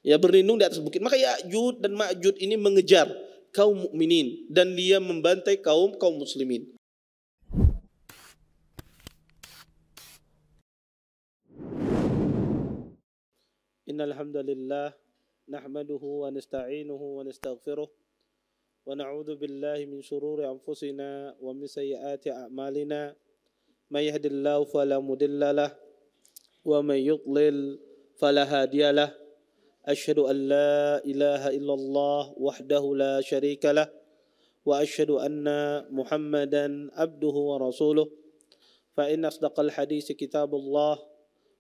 Ya, berlindung di atas bukit. Maka Ya'juj dan Ma'juj ini mengejar kaum mukminin dan dia membantai kaum muslimin. Innal hamdalillah nahmaduhu wa nasta'inuhu wa nastaghfiruh wa na'udzu billahi min shururi anfusina wa min sayyiati a'malina. May yahdihillahu fala mudilla lahu wa may yudlil fala hadiya lahu. Asyhadu an la ilaha illallah wahdahu la syarika lah wa asyhadu anna Muhammadan abduhu wa rasuluh. Fa inna asdaqal hadits kitabullah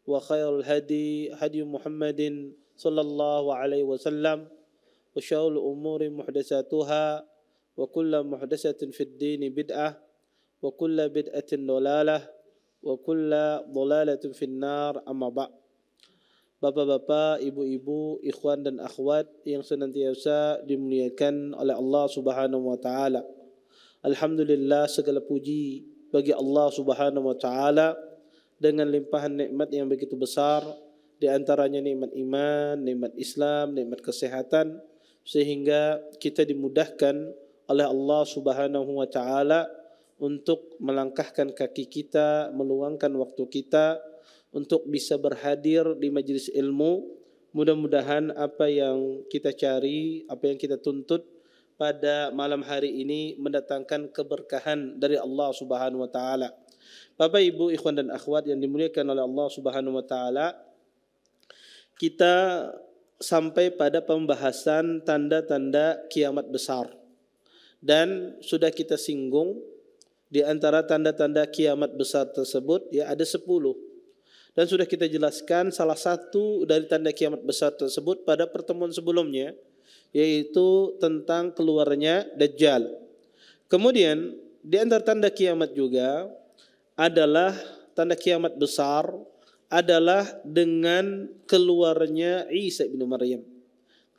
wa khairul hadi hadi Muhammadin sallallahu alaihi wasallam wa syarrul umuri muhdatsatuha wa kullu muhdatsatin fid din bid'ah wa kullu bid'atin dhalalah wa kullu dhalalatin fin nar. Amma ba'd. Bapak-bapak, ibu-ibu, ikhwan dan akhwat yang senantiasa dimuliakan oleh Allah Subhanahu wa taala. Alhamdulillah, segala puji bagi Allah Subhanahu wa taala dengan limpahan nikmat yang begitu besar, di antaranya nikmat iman, nikmat Islam, nikmat kesehatan, sehingga kita dimudahkan oleh Allah Subhanahu wa taala untuk melangkahkan kaki kita, meluangkan waktu kita untuk bisa berhadir di majelis ilmu. Mudah-mudahan apa yang kita cari, apa yang kita tuntut pada malam hari ini mendatangkan keberkahan dari Allah Subhanahu wa taala. Bapak, Ibu, ikhwan dan akhwat yang dimuliakan oleh Allah Subhanahu wa taala, kita sampai pada pembahasan tanda-tanda kiamat besar. Dan sudah kita singgung di antara tanda-tanda kiamat besar tersebut ya ada 10. Dan sudah kita jelaskan salah satu dari tanda kiamat besar tersebut pada pertemuan sebelumnya, yaitu tentang keluarnya Dajjal. Kemudian di antara tanda kiamat juga adalah tanda kiamat besar adalah dengan keluarnya Isa bin Maryam.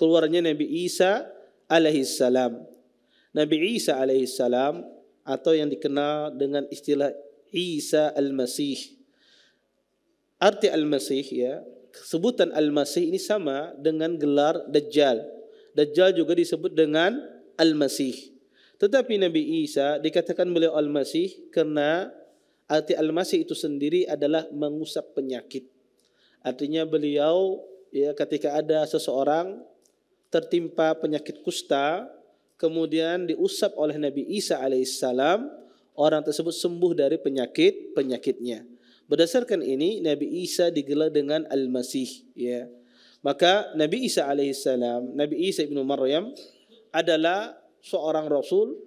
Keluarnya Nabi Isa alaihissalam. Nabi Isa alaihissalam atau yang dikenal dengan istilah Isa al-Masih. Arti Al-Masih ya, sebutan Al-Masih ini sama dengan gelar Dajjal. Dajjal juga disebut dengan Al-Masih. Tetapi Nabi Isa dikatakan beliau Al-Masih karena arti Al-Masih itu sendiri adalah mengusap penyakit. Artinya beliau ya ketika ada seseorang tertimpa penyakit kusta, kemudian diusap oleh Nabi Isa alaihissalam, orang tersebut sembuh dari penyakitnya. Berdasarkan ini Nabi Isa digelar dengan Al-Masih ya. Maka Nabi Isa alaihissalam, Nabi Isa ibnu Maryam adalah seorang rasul,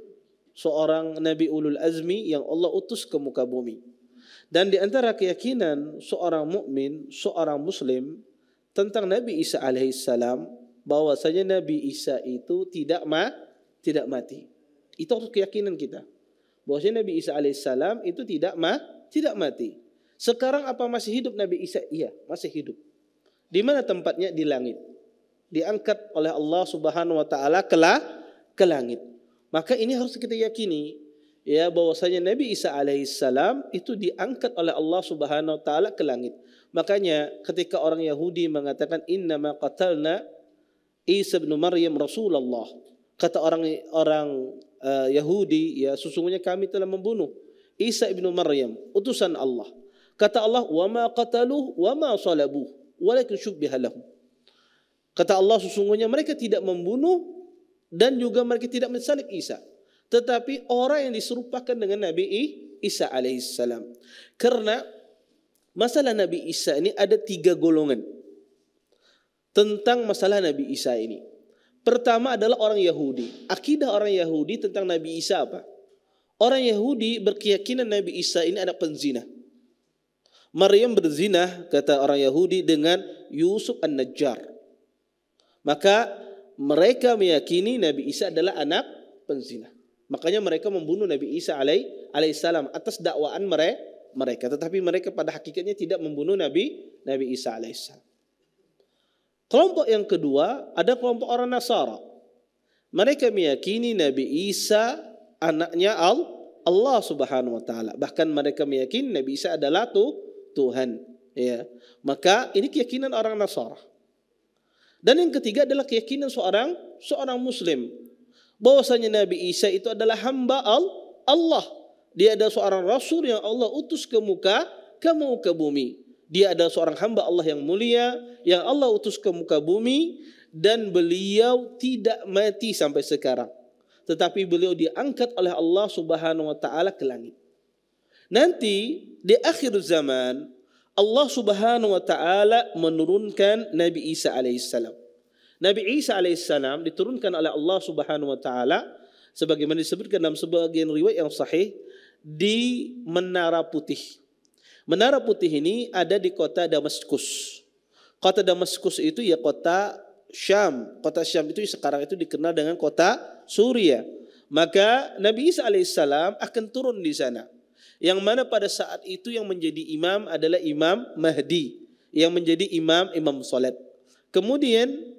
seorang nabi ulul azmi yang Allah utus ke muka bumi. Dan di antara keyakinan seorang mukmin, seorang muslim tentang Nabi Isa alaihissalam bahwasanya Nabi Isa itu tidak mati. Itu harus keyakinan kita. Bahwasanya Nabi Isa alaihissalam itu tidak mati. Sekarang apa masih hidup Nabi Isa? Iya, masih hidup. Di mana tempatnya? Di langit. Diangkat oleh Allah Subhanahu wa taala ke langit. Maka ini harus kita yakini ya bahwasanya Nabi Isa alaihissalam itu diangkat oleh Allah Subhanahu wa taala ke langit. Makanya ketika orang Yahudi mengatakan innama qatalna Isa bin Maryam Rasulullah, kata orang Yahudi ya sesungguhnya kami telah membunuh Isa ibnu Maryam utusan Allah. Kata Allah, wa ma qataluhu wa ma salabuhu walakin syubbiha lahum. Kata Allah, sesungguhnya mereka tidak membunuh dan juga mereka tidak mensalib Isa, tetapi orang yang diserupakan dengan Nabi Isa alaihissalam. Karena masalah Nabi Isa ini ada 3 golongan. Tentang masalah Nabi Isa ini, pertama adalah orang Yahudi. Akidah orang Yahudi tentang Nabi Isa apa? Orang Yahudi berkeyakinan Nabi Isa ini anak penzina. Maryam berzina, kata orang Yahudi, dengan Yusuf An-Najjar. Maka mereka meyakini Nabi Isa adalah anak penzina. Makanya mereka membunuh Nabi Isa alaihissalam atas dakwaan mereka. Tetapi mereka pada hakikatnya tidak membunuh Nabi Isa alaihissalam. Kelompok yang kedua ada kelompok orang Nasara. Mereka meyakini Nabi Isa anaknya Allah Subhanahu wa taala. Bahkan mereka meyakini Nabi Isa adalah Tuhan, ya. Maka ini keyakinan orang Nasara. Dan yang ketiga adalah keyakinan seorang muslim bahwasanya Nabi Isa itu adalah hamba Allah. Dia adalah seorang rasul yang Allah utus ke muka bumi. Dia adalah seorang hamba Allah yang mulia yang Allah utus ke muka bumi, dan beliau tidak mati sampai sekarang. Tetapi beliau diangkat oleh Allah Subhanahu wa taala ke langit. Nanti di akhir zaman Allah Subhanahu wa taala menurunkan Nabi Isa alaihissalam. Nabi Isa alaihissalam diturunkan oleh Allah Subhanahu wa taala sebagaimana disebutkan dalam sebagian riwayat yang sahih di Menara Putih. Menara Putih ini ada di kota Damaskus. Kota Damaskus itu ya kota Syam. Kota Syam itu sekarang itu dikenal dengan kota Suria. Maka Nabi Isa alaihissalam akan turun di sana. Yang mana pada saat itu yang menjadi imam adalah Imam Mahdi, yang menjadi imam salat. Kemudian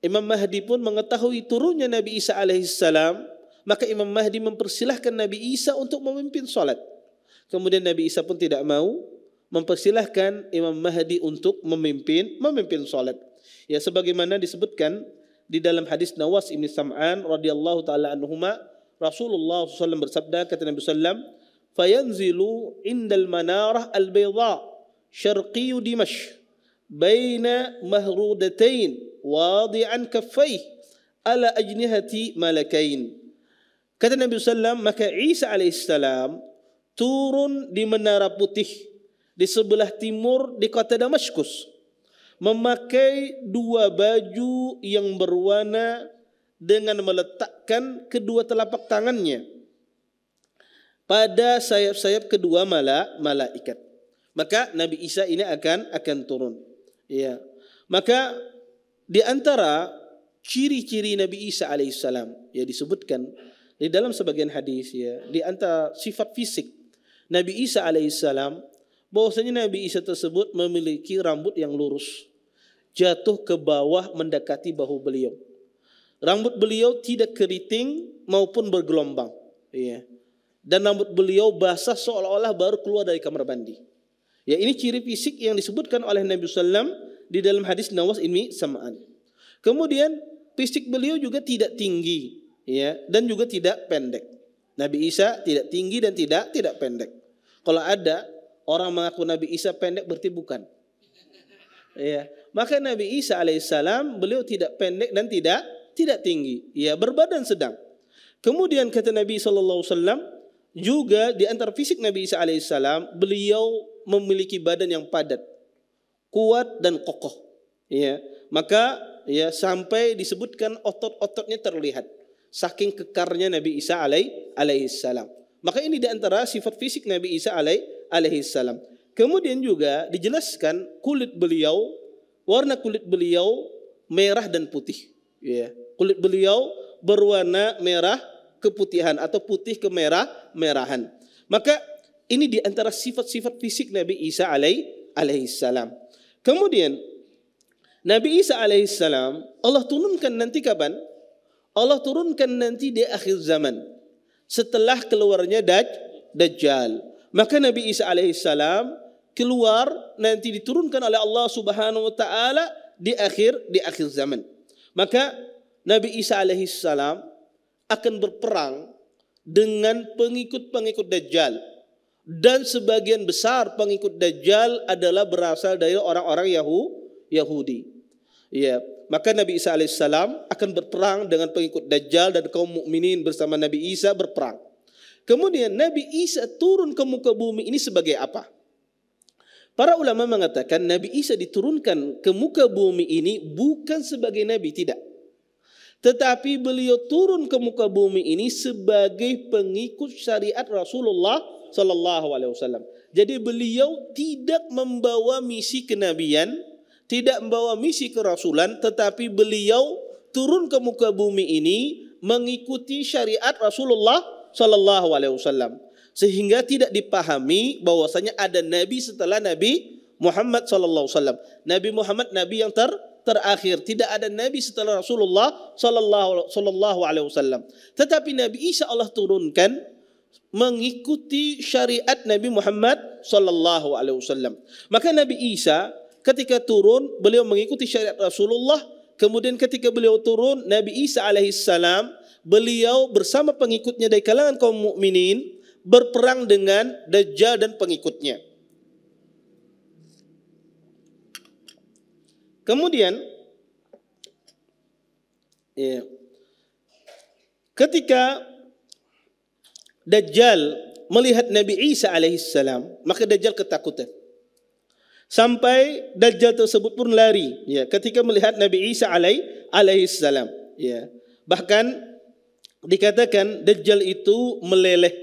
Imam Mahdi pun mengetahui turunnya Nabi Isa alaihissalam, maka Imam Mahdi mempersilahkan Nabi Isa untuk memimpin salat. Kemudian Nabi Isa pun tidak mau, mempersilahkan Imam Mahdi untuk memimpin salat. Ya, sebagaimana disebutkan di dalam hadis Nawas bin Sam'an radhiyallahu taala anhuma, Rasulullah SAW bersabda, kata Nabi SAW, fayanzilu indal manarah al-bayda syarqi Dimashq baina mahrudatain wadi'an kaffayh ala ajnihati malakain. Kata Nabi SAW, maka Isa alaihissalam turun di Menara Putih di sebelah timur di kota Damaskus, memakai dua baju yang berwarna dengan meletakkan kedua telapak tangannya pada sayap-sayap kedua malaikat. Maka Nabi Isa ini akan turun. Ya. Maka di antara ciri-ciri Nabi Isa alaihissalam ya disebutkan di dalam sebagian hadis, ya, di antara sifat fisik Nabi Isa alaihissalam bahwasanya Nabi Isa tersebut memiliki rambut yang lurus, jatuh ke bawah mendekati bahu beliau. Rambut beliau tidak keriting maupun bergelombang, ya. Dan rambut beliau basah seolah-olah baru keluar dari kamar mandi. Ya, ini ciri fisik yang disebutkan oleh Nabi SAW di dalam hadis Nawas bin Sam'an. Kemudian fisik beliau juga tidak tinggi, ya, dan juga tidak pendek. Nabi Isa tidak tinggi dan tidak pendek. Kalau ada orang mengaku Nabi Isa pendek berarti bukan. Ya, maka Nabi Isa alaihissalam beliau tidak pendek dan tidak tinggi, ya, berbadan sedang. Kemudian kata Nabi SAW juga di antara fisik Nabi Isa alaihissalam beliau memiliki badan yang padat, kuat dan kokoh. Ya, maka ya sampai disebutkan otot-ototnya terlihat. Saking kekarnya Nabi Isa alaihissalam. Maka ini di antara sifat fisik Nabi Isa alaihissalam. Kemudian juga dijelaskan warna kulit beliau merah dan putih. Ya, kulit beliau berwarna merah keputihan atau putih kemerahan. Maka ini di antara sifat-sifat fisik Nabi Isa alaihissalam. Kemudian Nabi Isa alaihissalam Allah turunkan nanti kapan? Allah turunkan nanti di akhir zaman setelah keluarnya Dajjal. Maka Nabi Isa alaihissalam keluar nanti diturunkan oleh Allah Subhanahu wa taala di akhir zaman. Maka Nabi Isa alaihissalam akan berperang dengan pengikut-pengikut Dajjal, dan sebagian besar pengikut Dajjal adalah berasal dari orang-orang Yahudi. Ya, maka Nabi Isa alaihissalam akan berperang dengan pengikut Dajjal dan kaum mukminin bersama Nabi Isa berperang. Kemudian Nabi Isa turun ke muka bumi ini sebagai apa? Para ulama mengatakan Nabi Isa diturunkan ke muka bumi ini bukan sebagai nabi, tidak. Tetapi beliau turun ke muka bumi ini sebagai pengikut syariat Rasulullah sallallahu alaihi wasallam. Jadi beliau tidak membawa misi kenabian, tidak membawa misi kerasulan, tetapi beliau turun ke muka bumi ini mengikuti syariat Rasulullah sallallahu alaihi wasallam. Sehingga tidak dipahami bahwasanya ada nabi setelah Nabi Muhammad sallallahu alaihi wasallam. Nabi Muhammad nabi yang terakhir, tidak ada nabi setelah Rasulullah sallallahu alaihi wasallam. Tetapi Nabi Isa Allah turunkan mengikuti syariat Nabi Muhammad sallallahu alaihi wasallam. Maka Nabi Isa ketika turun beliau mengikuti syariat Rasulullah, kemudian ketika beliau turun, Nabi Isa alaihissalam, beliau bersama pengikutnya dari kalangan kaum mukminin berperang dengan Dajjal dan pengikutnya. Kemudian ketika Dajjal melihat Nabi Isa alaihissalam, maka Dajjal ketakutan. Sampai Dajjal tersebut pun lari, ya, ketika melihat Nabi Isa alaihissalam, ya. Bahkan dikatakan Dajjal itu meleleh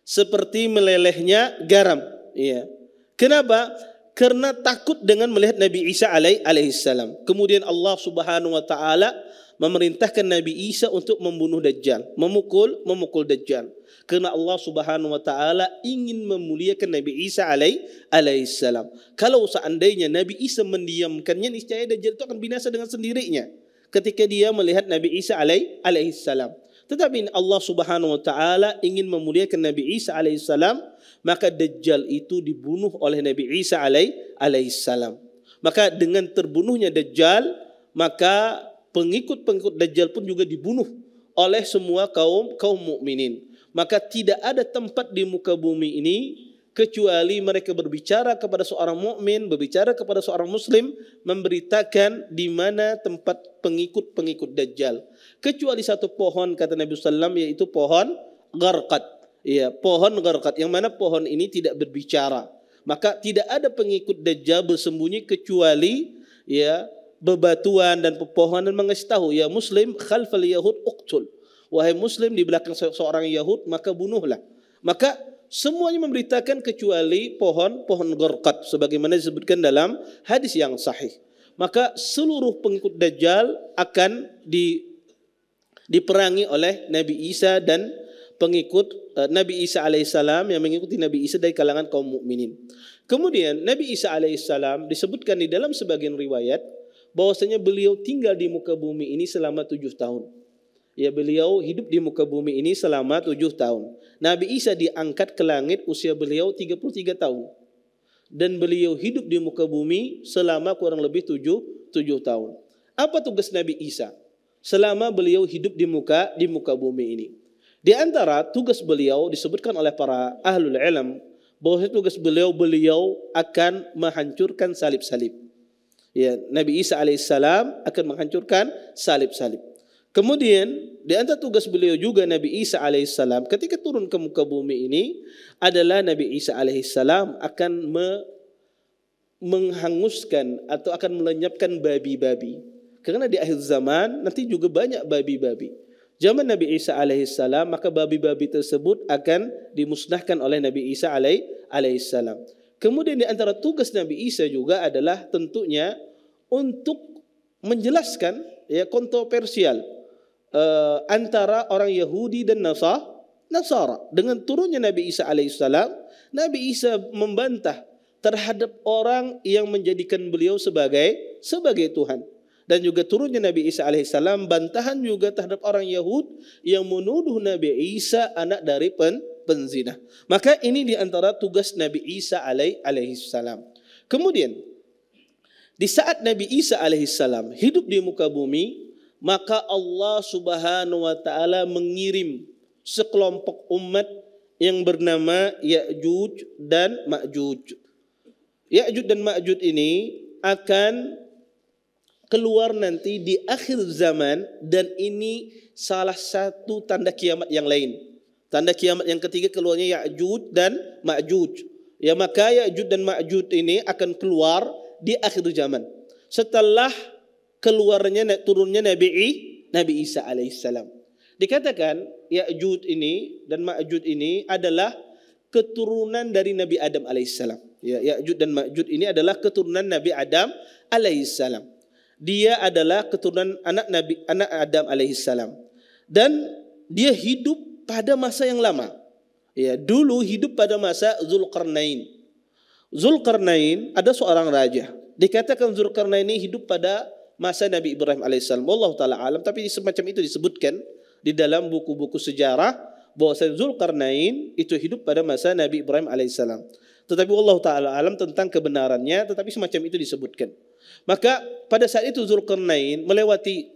seperti melelehnya garam, ya. Kenapa? Karena takut dengan melihat Nabi Isa alaihissalam. Kemudian Allah Subhanahu wa taala memerintahkan Nabi Isa untuk membunuh Dajjal, memukul Dajjal. Karena Allah Subhanahu wa taala ingin memuliakan Nabi Isa alaihissalam. Kalau seandainya Nabi Isa mendiamkannya, niscaya Dajjal itu akan binasa dengan sendirinya ketika dia melihat Nabi Isa alaihissalam. Tetapi Allah Subhanahu wa taala ingin memuliakan Nabi Isa alaihissalam, maka Dajjal itu dibunuh oleh Nabi Isa alaihissalam. Maka dengan terbunuhnya Dajjal, maka pengikut-pengikut Dajjal pun juga dibunuh oleh semua kaum mukminin. Maka tidak ada tempat di muka bumi ini kecuali mereka berbicara kepada seorang mukmin, berbicara kepada seorang muslim, memberitakan di mana tempat pengikut-pengikut Dajjal. Kecuali satu pohon, kata Nabi SAW, yaitu pohon Gharqad. Ya, pohon Gharqad, yang mana pohon ini tidak berbicara. Maka tidak ada pengikut Dajjal bersembunyi kecuali, ya, bebatuan dan pepohonan mengasih tahu, ya muslim khalfal yahud uqtul. Wahai muslim, di belakang seorang Yahud maka bunuhlah. Maka semuanya memberitakan kecuali pohon Gharqad sebagaimana disebutkan dalam hadis yang sahih. Maka seluruh pengikut Dajjal akan diperangi oleh Nabi Isa dan pengikut Nabi Isa alaihissalam yang mengikuti Nabi Isa dari kalangan kaum mukminin. Kemudian Nabi Isa alaihissalam disebutkan di dalam sebagian riwayat bahwasanya beliau tinggal di muka bumi ini selama 7 tahun. Ya, beliau hidup di muka bumi ini selama 7 tahun. Nabi Isa diangkat ke langit usia beliau 33 tahun. Dan beliau hidup di muka bumi selama kurang lebih 7 tahun. Apa tugas Nabi Isa selama beliau hidup di muka bumi ini? Di antara tugas beliau disebutkan oleh para ahlul ilm bahwa tugas beliau akan menghancurkan salib-salib. Ya, Nabi Isa alaihissalam akan menghancurkan salib-salib. Kemudian di antara tugas beliau juga Nabi Isa alaihissalam ketika turun ke muka bumi ini adalah Nabi Isa alaihissalam akan menghanguskan atau akan melenyapkan babi-babi. Karena di akhir zaman nanti juga banyak babi-babi. Zaman Nabi Isa alaihissalam maka babi-babi tersebut akan dimusnahkan oleh Nabi Isa alaihissalam. Kemudian di antara tugas Nabi Isa juga adalah tentunya untuk menjelaskan, ya, kontroversial antara orang Yahudi dan Nasara. Dengan turunnya Nabi Isa alaihissalam, Nabi Isa membantah terhadap orang yang menjadikan beliau sebagai Tuhan. Dan juga turunnya Nabi Isa alaihissalam bantahan juga terhadap orang Yahud yang menuduh Nabi Isa anak dari penzina. Maka ini di antara tugas Nabi Isa alaihissalam. Kemudian di saat Nabi Isa alaihissalam hidup di muka bumi, maka Allah Subhanahu wa taala mengirim sekelompok umat yang bernama Ya'juj dan Ma'juj. Ya'juj dan Ma'juj ini akan keluar nanti di akhir zaman, dan ini salah satu tanda kiamat yang lain. Tanda kiamat yang ketiga keluarnya Ya'juj dan Ma'juj. Ya, maka Ya'juj dan Ma'juj ini akan keluar di akhir zaman. Setelah turunnya Nabi Isa alaihissalam. Dikatakan Ya'juj ini dan Ma'juj ini adalah keturunan dari Nabi Adam alaihissalam. Ya, Ya'juj dan Ma'juj ini adalah keturunan Nabi Adam alaihissalam. Dia adalah keturunan anak Adam alaihissalam. Dan dia hidup pada masa yang lama. Ya, dulu hidup pada masa Zulkarnain. Zulkarnain ada seorang raja. Dikatakan Zulkarnain ini hidup pada masa Nabi Ibrahim alaihissalam. Wallahu taala alam, tapi semacam itu disebutkan di dalam buku-buku sejarah bahwa Zulkarnain itu hidup pada masa Nabi Ibrahim alaihissalam. Tetapi Allah Ta'ala alam tentang kebenarannya, tetapi semacam itu disebutkan. Maka pada saat itu Dzulqarnain melewati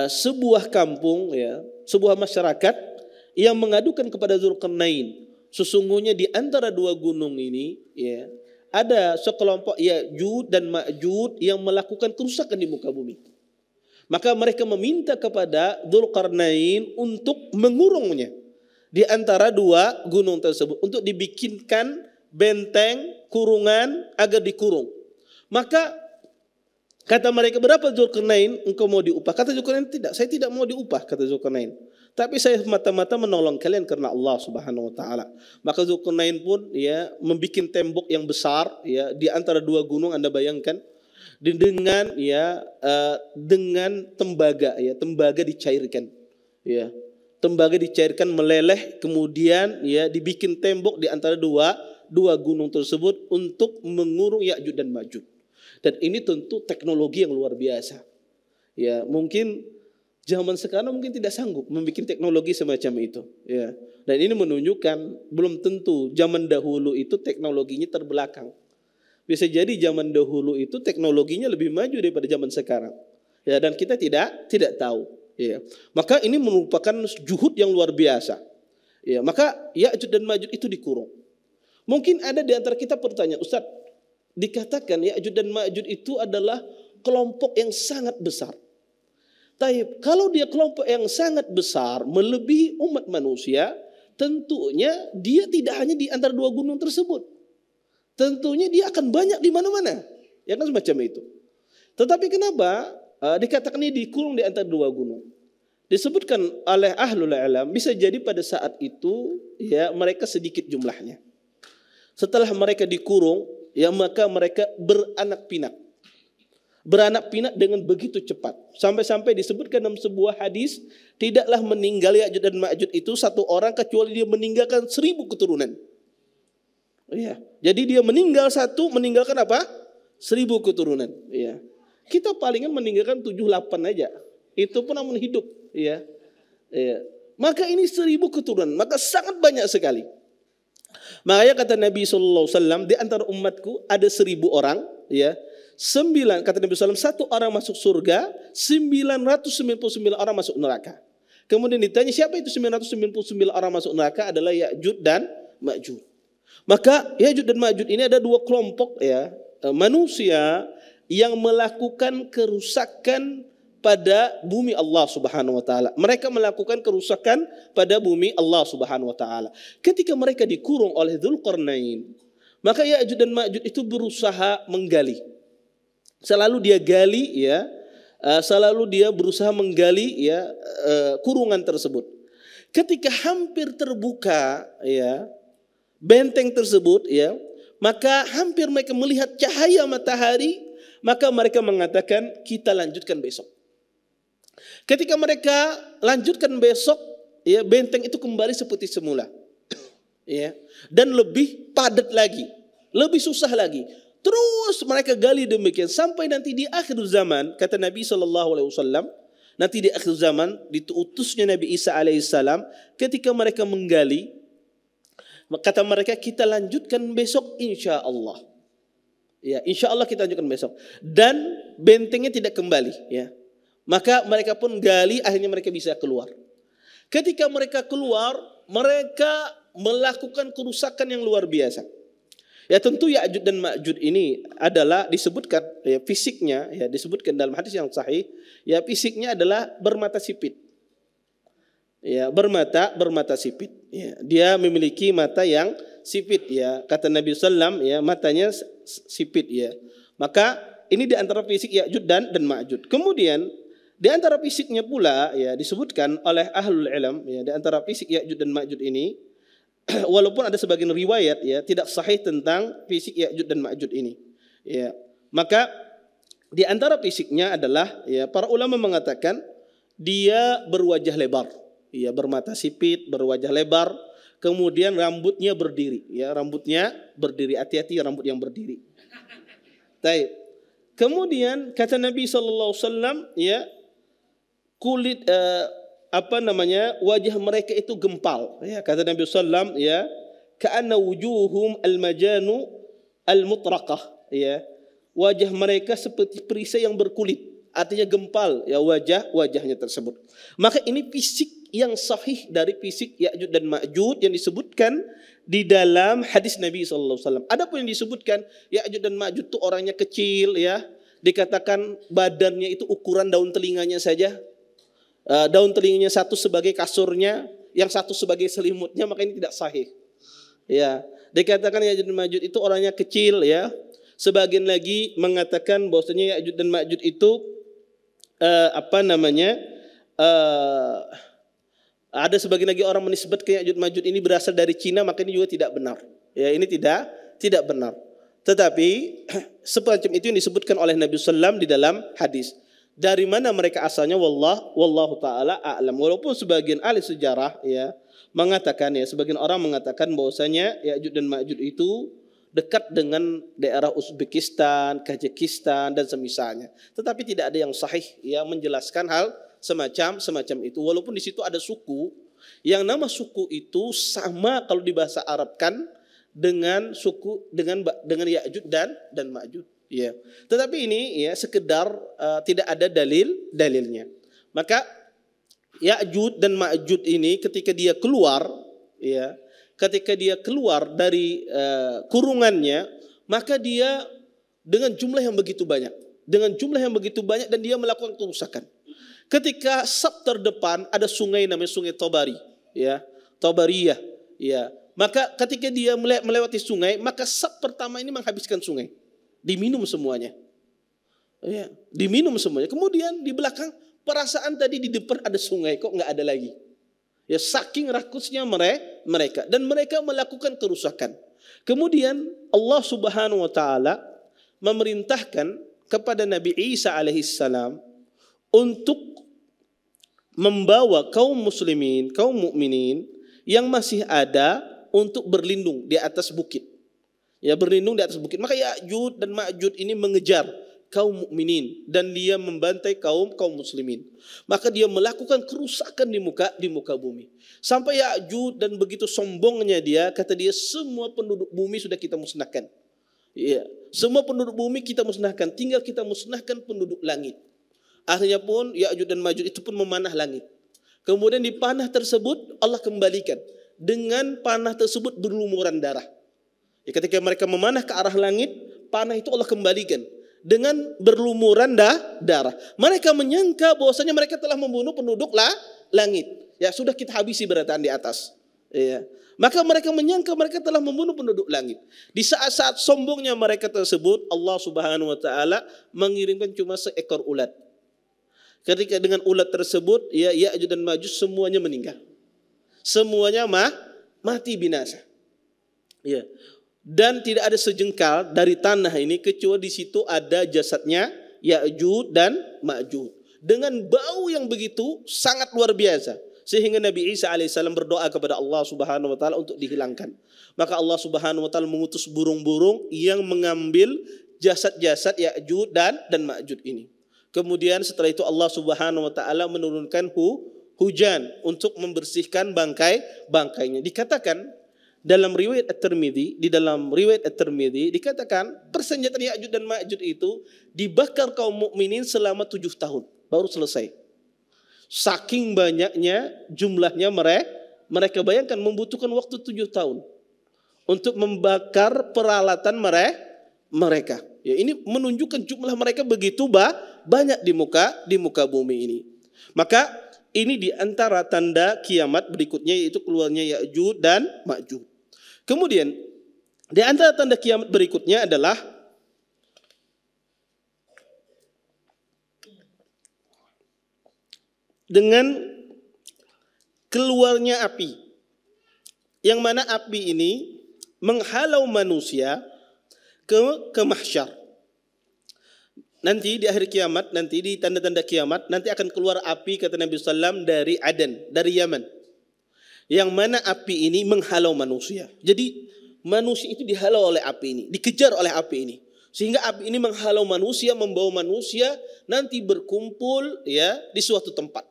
sebuah kampung, ya, sebuah masyarakat yang mengadukan kepada Dzulqarnain. Sesungguhnya di antara dua gunung ini, ya, ada sekelompok Ya'juj dan Ma'juj yang melakukan kerusakan di muka bumi. Maka mereka meminta kepada Dzulqarnain untuk mengurungnya di antara dua gunung tersebut, untuk dibikinkan benteng, kurungan agar dikurung. Maka kata mereka, berapa Dzulqarnain engkau mau diupah? Kata Dzulqarnain, tidak, saya tidak mau diupah, kata Dzulqarnain. Tapi saya mata-mata menolong kalian karena Allah Subhanahu wa taala. Maka Dzulqarnain pun ya membuat tembok yang besar ya di antara dua gunung, Anda bayangkan, dengan dengan tembaga, ya, tembaga dicairkan. Ya. Tembaga dicairkan meleleh, kemudian ya dibikin tembok di antara dua gunung tersebut untuk mengurung Ya'juj dan Ma'juj. Dan ini tentu teknologi yang luar biasa. Ya, mungkin zaman sekarang mungkin tidak sanggup membuat teknologi semacam itu. Ya. Dan ini menunjukkan belum tentu zaman dahulu itu teknologinya terbelakang. Bisa jadi zaman dahulu itu teknologinya lebih maju daripada zaman sekarang. Ya, dan kita tidak tahu. Ya. Maka ini merupakan juhud yang luar biasa. Ya, maka Ya'juj dan Ma'juj itu dikurung. Mungkin ada di antara kita pertanyaan, Ustaz, dikatakan Ya'juj dan Ma'juj itu adalah kelompok yang sangat besar. Taib, kalau dia kelompok yang sangat besar melebihi umat manusia, tentunya dia tidak hanya di antara dua gunung tersebut. Tentunya dia akan banyak di mana-mana. Ya kan semacam itu. Tetapi kenapa dikatakan ini dikurung di antara dua gunung? Disebutkan oleh ahlul ilm, bisa jadi pada saat itu ya mereka sedikit jumlahnya. Setelah mereka dikurung, ya maka mereka beranak pinak. Beranak pinak dengan begitu cepat. Sampai-sampai disebutkan dalam sebuah hadis, tidaklah meninggal Ya'juj dan Ma'juj itu satu orang kecuali dia meninggalkan 1000 keturunan. Ya. Jadi dia meninggal satu, meninggalkan apa? 1000 keturunan. Ya. Kita palingan meninggalkan 7-8 aja. Itu pun namun hidup. Ya. Ya. Maka ini 1000 keturunan. Maka sangat banyak sekali. Makanya kata Nabi SAW, di antara umatku ada 1000 orang, ya, 9 kata Nabi SAW, 1 orang masuk surga, 999 orang masuk neraka. Kemudian ditanya siapa itu 999 orang masuk neraka, adalah Ya'juj dan Ma'juj. Maka Ya'juj dan Ma'juj ini ada dua kelompok ya manusia yang melakukan kerusakan pada bumi Allah Subhanahu wa taala. Mereka melakukan kerusakan pada bumi Allah Subhanahu wa taala. Ketika mereka dikurung oleh Dzulqarnain, maka Ya'juj dan Ma'juj itu berusaha menggali. Selalu dia gali ya, selalu dia berusaha menggali ya kurungan tersebut. Ketika hampir terbuka ya benteng tersebut ya, maka hampir mereka melihat cahaya matahari, maka mereka mengatakan kita lanjutkan besok. Ketika mereka lanjutkan besok, ya benteng itu kembali seperti semula, ya, dan lebih padat lagi, lebih susah lagi. Terus mereka gali demikian sampai nanti di akhir zaman, kata Nabi SAW, nanti di akhir zaman diutusnya Nabi Isa alaihissalam, ketika mereka menggali, kata mereka kita lanjutkan besok insya Allah. Ya, insya Allah kita lanjutkan besok. Dan bentengnya tidak kembali, ya. Maka mereka pun gali, akhirnya mereka bisa keluar. Ketika mereka keluar, mereka melakukan kerusakan yang luar biasa. Ya tentu Ya'juj dan Ma'juj ini adalah disebutkan ya fisiknya, ya disebutkan dalam hadis yang sahih, ya fisiknya adalah bermata sipit. Ya, bermata sipit. Ya, dia memiliki mata yang sipit ya. Kata Nabi sallam ya matanya sipit ya. Maka ini di antara fisik Ya'juj dan Ma'juj. Kemudian di antara fisiknya pula ya disebutkan oleh ahlul ilm ya, di antara fisik Ya'juj dan Ma'juj ini walaupun ada sebagian riwayat ya tidak sahih tentang fisik Ya'juj dan Ma'juj ini. Ya, maka di antara fisiknya adalah ya para ulama mengatakan dia berwajah lebar, ya bermata sipit, berwajah lebar, kemudian rambutnya berdiri, ya rambutnya berdiri, hati-hati rambut yang berdiri. Baik. Kemudian kata Nabi SAW ya kulit wajah mereka itu gempal ya, kata Nabi SAW ya ka'anna wujuhum al-majanu al-mutraqah, ya. Wajah mereka seperti perisai yang berkulit, artinya gempal ya wajahnya tersebut. Maka ini fisik yang sahih dari fisik Ya'juj dan Ma'juj yang disebutkan di dalam hadis Nabi SAW. Adapun yang disebutkan Ya'juj dan Ma'juj itu orangnya kecil ya, dikatakan badannya itu ukuran daun telinganya saja. Daun telinganya satu sebagai kasurnya, yang satu sebagai selimutnya, maka ini tidak sahih. Ya, dikatakan Ya'juj dan Ma'juj itu orangnya kecil ya. Sebagian lagi mengatakan bahwasanya Ya'juj dan Ma'juj itu ada sebagian lagi orang menisbatkan Ya'juj Ma'juj ini berasal dari Cina, maka ini juga tidak benar. Ya, ini tidak benar. Tetapi semacam itu yang disebutkan oleh Nabi SAW di dalam hadis. Dari mana mereka asalnya? Wallahu taala a'lam. Walaupun sebagian ahli sejarah ya mengatakan, ya sebagian orang mengatakan bahwasanya Ya'juj dan Ma'juj itu dekat dengan daerah Uzbekistan, Kazakhstan dan semisalnya. Tetapi tidak ada yang sahih yang menjelaskan hal semacam itu. Walaupun di situ ada suku, yang nama suku itu sama kalau di bahasa Arab kan dengan suku dengan Ya'juj dan Ma'juj. Ya. Tetapi ini ya sekedar tidak ada dalilnya. Maka Ya'juj dan Ma'juj ini ketika dia keluar ya, ketika dia keluar dari kurungannya, maka dia dengan jumlah yang begitu banyak, dan dia melakukan kerusakan. Ketika saf terdepan ada sungai namanya Sungai Tabari, ya, Tabariyah, ya. Maka ketika dia melewati sungai, maka saf pertama ini menghabiskan sungai, diminum semuanya, ya, diminum semuanya. Kemudian di belakang perasaan tadi di depan ada sungai, kok nggak ada lagi. Ya, saking rakusnya mereka, dan mereka melakukan kerusakan. Kemudian Allah Subhanahu wa taala memerintahkan kepada Nabi Isa alaihissalam untuk membawa kaum muslimin, kaum mukminin yang masih ada untuk berlindung di atas bukit. Ya, berlindung di atas bukit. Maka Ya'juj dan Ma'juj ini mengejar kaum mukminin dan dia membantai kaum muslimin. Maka dia melakukan kerusakan di muka bumi. Sampai Ya'juj dan begitu sombongnya dia, kata dia semua penduduk bumi sudah kita musnahkan. Ya, semua penduduk bumi kita musnahkan, tinggal kita musnahkan penduduk langit. Akhirnya pun Ya'juj dan Ma'juj itu pun memanah langit. Kemudian di panah tersebut Allah kembalikan dengan panah tersebut berlumuran darah. Ya, ketika mereka memanah ke arah langit, panah itu Allah kembalikan dengan berlumuran darah. Mereka menyangka bahwasanya mereka telah membunuh penduduk langit. Ya, sudah kita habisi berataan di atas. Ya. Maka mereka menyangka mereka telah membunuh penduduk langit. Di saat-saat sombongnya mereka tersebut, Allah Subhanahu wa taala mengirimkan cuma seekor ulat. Ketika dengan ulat tersebut, ya Ya'juj dan Ma'juj semuanya meninggal. Semuanya mati binasa. Ya. Dan tidak ada sejengkal dari tanah ini kecuali di situ ada jasadnya Ya'juj dan Ma'juj dengan bau yang begitu sangat luar biasa, sehingga Nabi Isa alaihissalam berdoa kepada Allah Subhanahu wa taala untuk dihilangkan. Maka Allah Subhanahu wa taala mengutus burung-burung yang mengambil jasad-jasad Ya'juj dan Ma'juj ini. Kemudian setelah itu Allah Subhanahu wa taala menurunkan hujan untuk membersihkan bangkainya. Dikatakan dalam riwayat At-Tirmidzi, dikatakan persenjataan Ya'juj dan Ma'juj itu dibakar kaum mukminin selama 7 tahun baru selesai. Saking banyaknya jumlahnya mereka bayangkan membutuhkan waktu 7 tahun untuk membakar peralatan mereka. Ya, ini menunjukkan jumlah mereka begitu banyak di muka bumi ini. Maka ini di antara tanda kiamat berikutnya, yaitu keluarnya Ya'juj dan Ma'juj. Kemudian di antara tanda kiamat berikutnya adalah dengan keluarnya api, yang mana api ini menghalau manusia ke mahsyar. Nanti di akhir kiamat, nanti di tanda-tanda kiamat, nanti akan keluar api, kata Nabi SAW, dari Aden, dari Yaman. Yang mana api ini menghalau manusia. Jadi manusia itu dihalau oleh api ini, dikejar oleh api ini. Sehingga api ini menghalau manusia, membawa manusia nanti berkumpul ya di suatu tempat.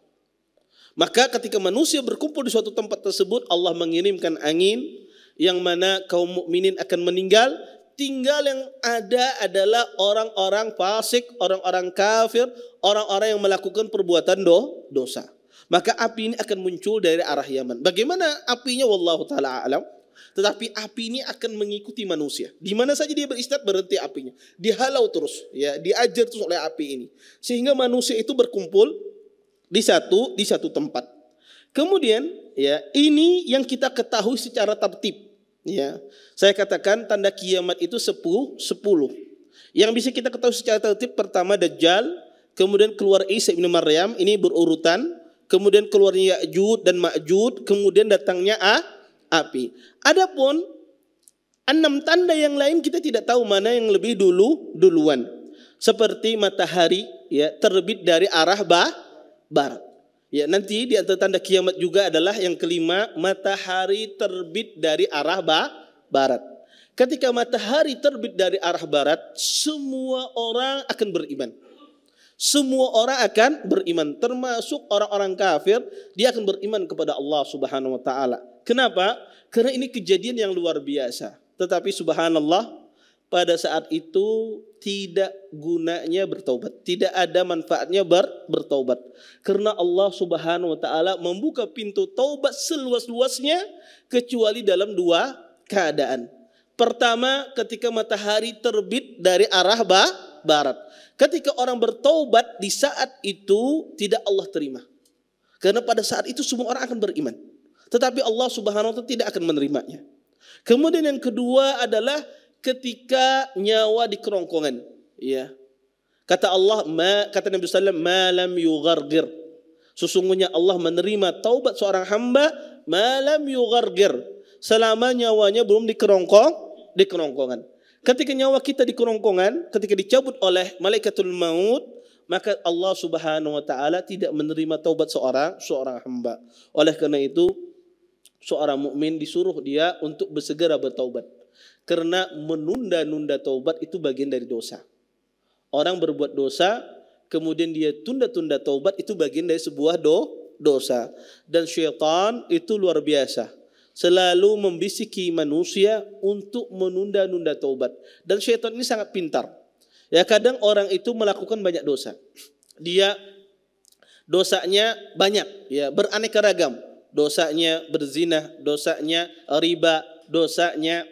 Maka ketika manusia berkumpul di suatu tempat tersebut, Allah mengirimkan angin yang mana kaum mukminin akan meninggal, tinggal yang ada adalah orang-orang fasik, orang-orang kafir, orang-orang yang melakukan perbuatan dosa. Maka api ini akan muncul dari arah Yaman. Bagaimana apinya wallahu taala alam? Tetapi api ini akan mengikuti manusia. Di mana saja dia beristirahat berhenti apinya. Dihalau terus, ya, diajar terus oleh api ini. Sehingga manusia itu berkumpul di satu tempat. Kemudian, ya, ini yang kita ketahui secara tertib. Ya, saya katakan tanda kiamat itu 10. Yang bisa kita ketahui secara tertib, pertama Dajjal, kemudian keluar Isa ibn Maryam, ini berurutan, kemudian keluarnya Ya'juj dan Ma'juj, kemudian datangnya api. Adapun 6 tanda yang lain kita tidak tahu mana yang lebih duluan. Seperti matahari, ya, terbit dari arah barat. Ya, nanti di antara tanda kiamat juga adalah yang kelima, matahari terbit dari arah barat. Ketika matahari terbit dari arah barat, semua orang akan beriman. Semua orang akan beriman, termasuk orang-orang kafir, dia akan beriman kepada Allah Subhanahu wa taala. Kenapa? Karena ini kejadian yang luar biasa. Tetapi subhanallah, pada saat itu tidak gunanya bertaubat, tidak ada manfaatnya bertaubat. Karena Allah Subhanahu wa taala membuka pintu taubat seluas-luasnya kecuali dalam 2 keadaan. Pertama, ketika matahari terbit dari arah barat. Ketika orang bertaubat di saat itu tidak Allah terima. Karena pada saat itu semua orang akan beriman. Tetapi Allah Subhanahu wa taala tidak akan menerimanya. Kemudian yang kedua adalah ketika nyawa di kerongkongan, ya. Kata Allah, kata Nabi sallallahu alaihi wasallam, "Ma lam yughargir." Sesungguhnya Allah menerima taubat seorang hamba ma lam yughargir, selama nyawanya belum di kerongkongan. Ketika nyawa kita di kerongkongan, ketika dicabut oleh malaikatul maut, maka Allah Subhanahu wa taala tidak menerima taubat seorang hamba. Oleh karena itu, seorang mukmin disuruh dia untuk bersegera bertaubat. Karena menunda-nunda taubat itu bagian dari dosa. Orang berbuat dosa, kemudian dia tunda-tunda taubat, itu bagian dari sebuah dosa. Dan syaitan itu luar biasa, selalu membisiki manusia untuk menunda-nunda taubat. Dan syaitan ini sangat pintar. Ya, kadang orang itu melakukan banyak dosa. Dia dosanya banyak, ya, beraneka ragam. Dosanya berzina, dosanya riba, dosanya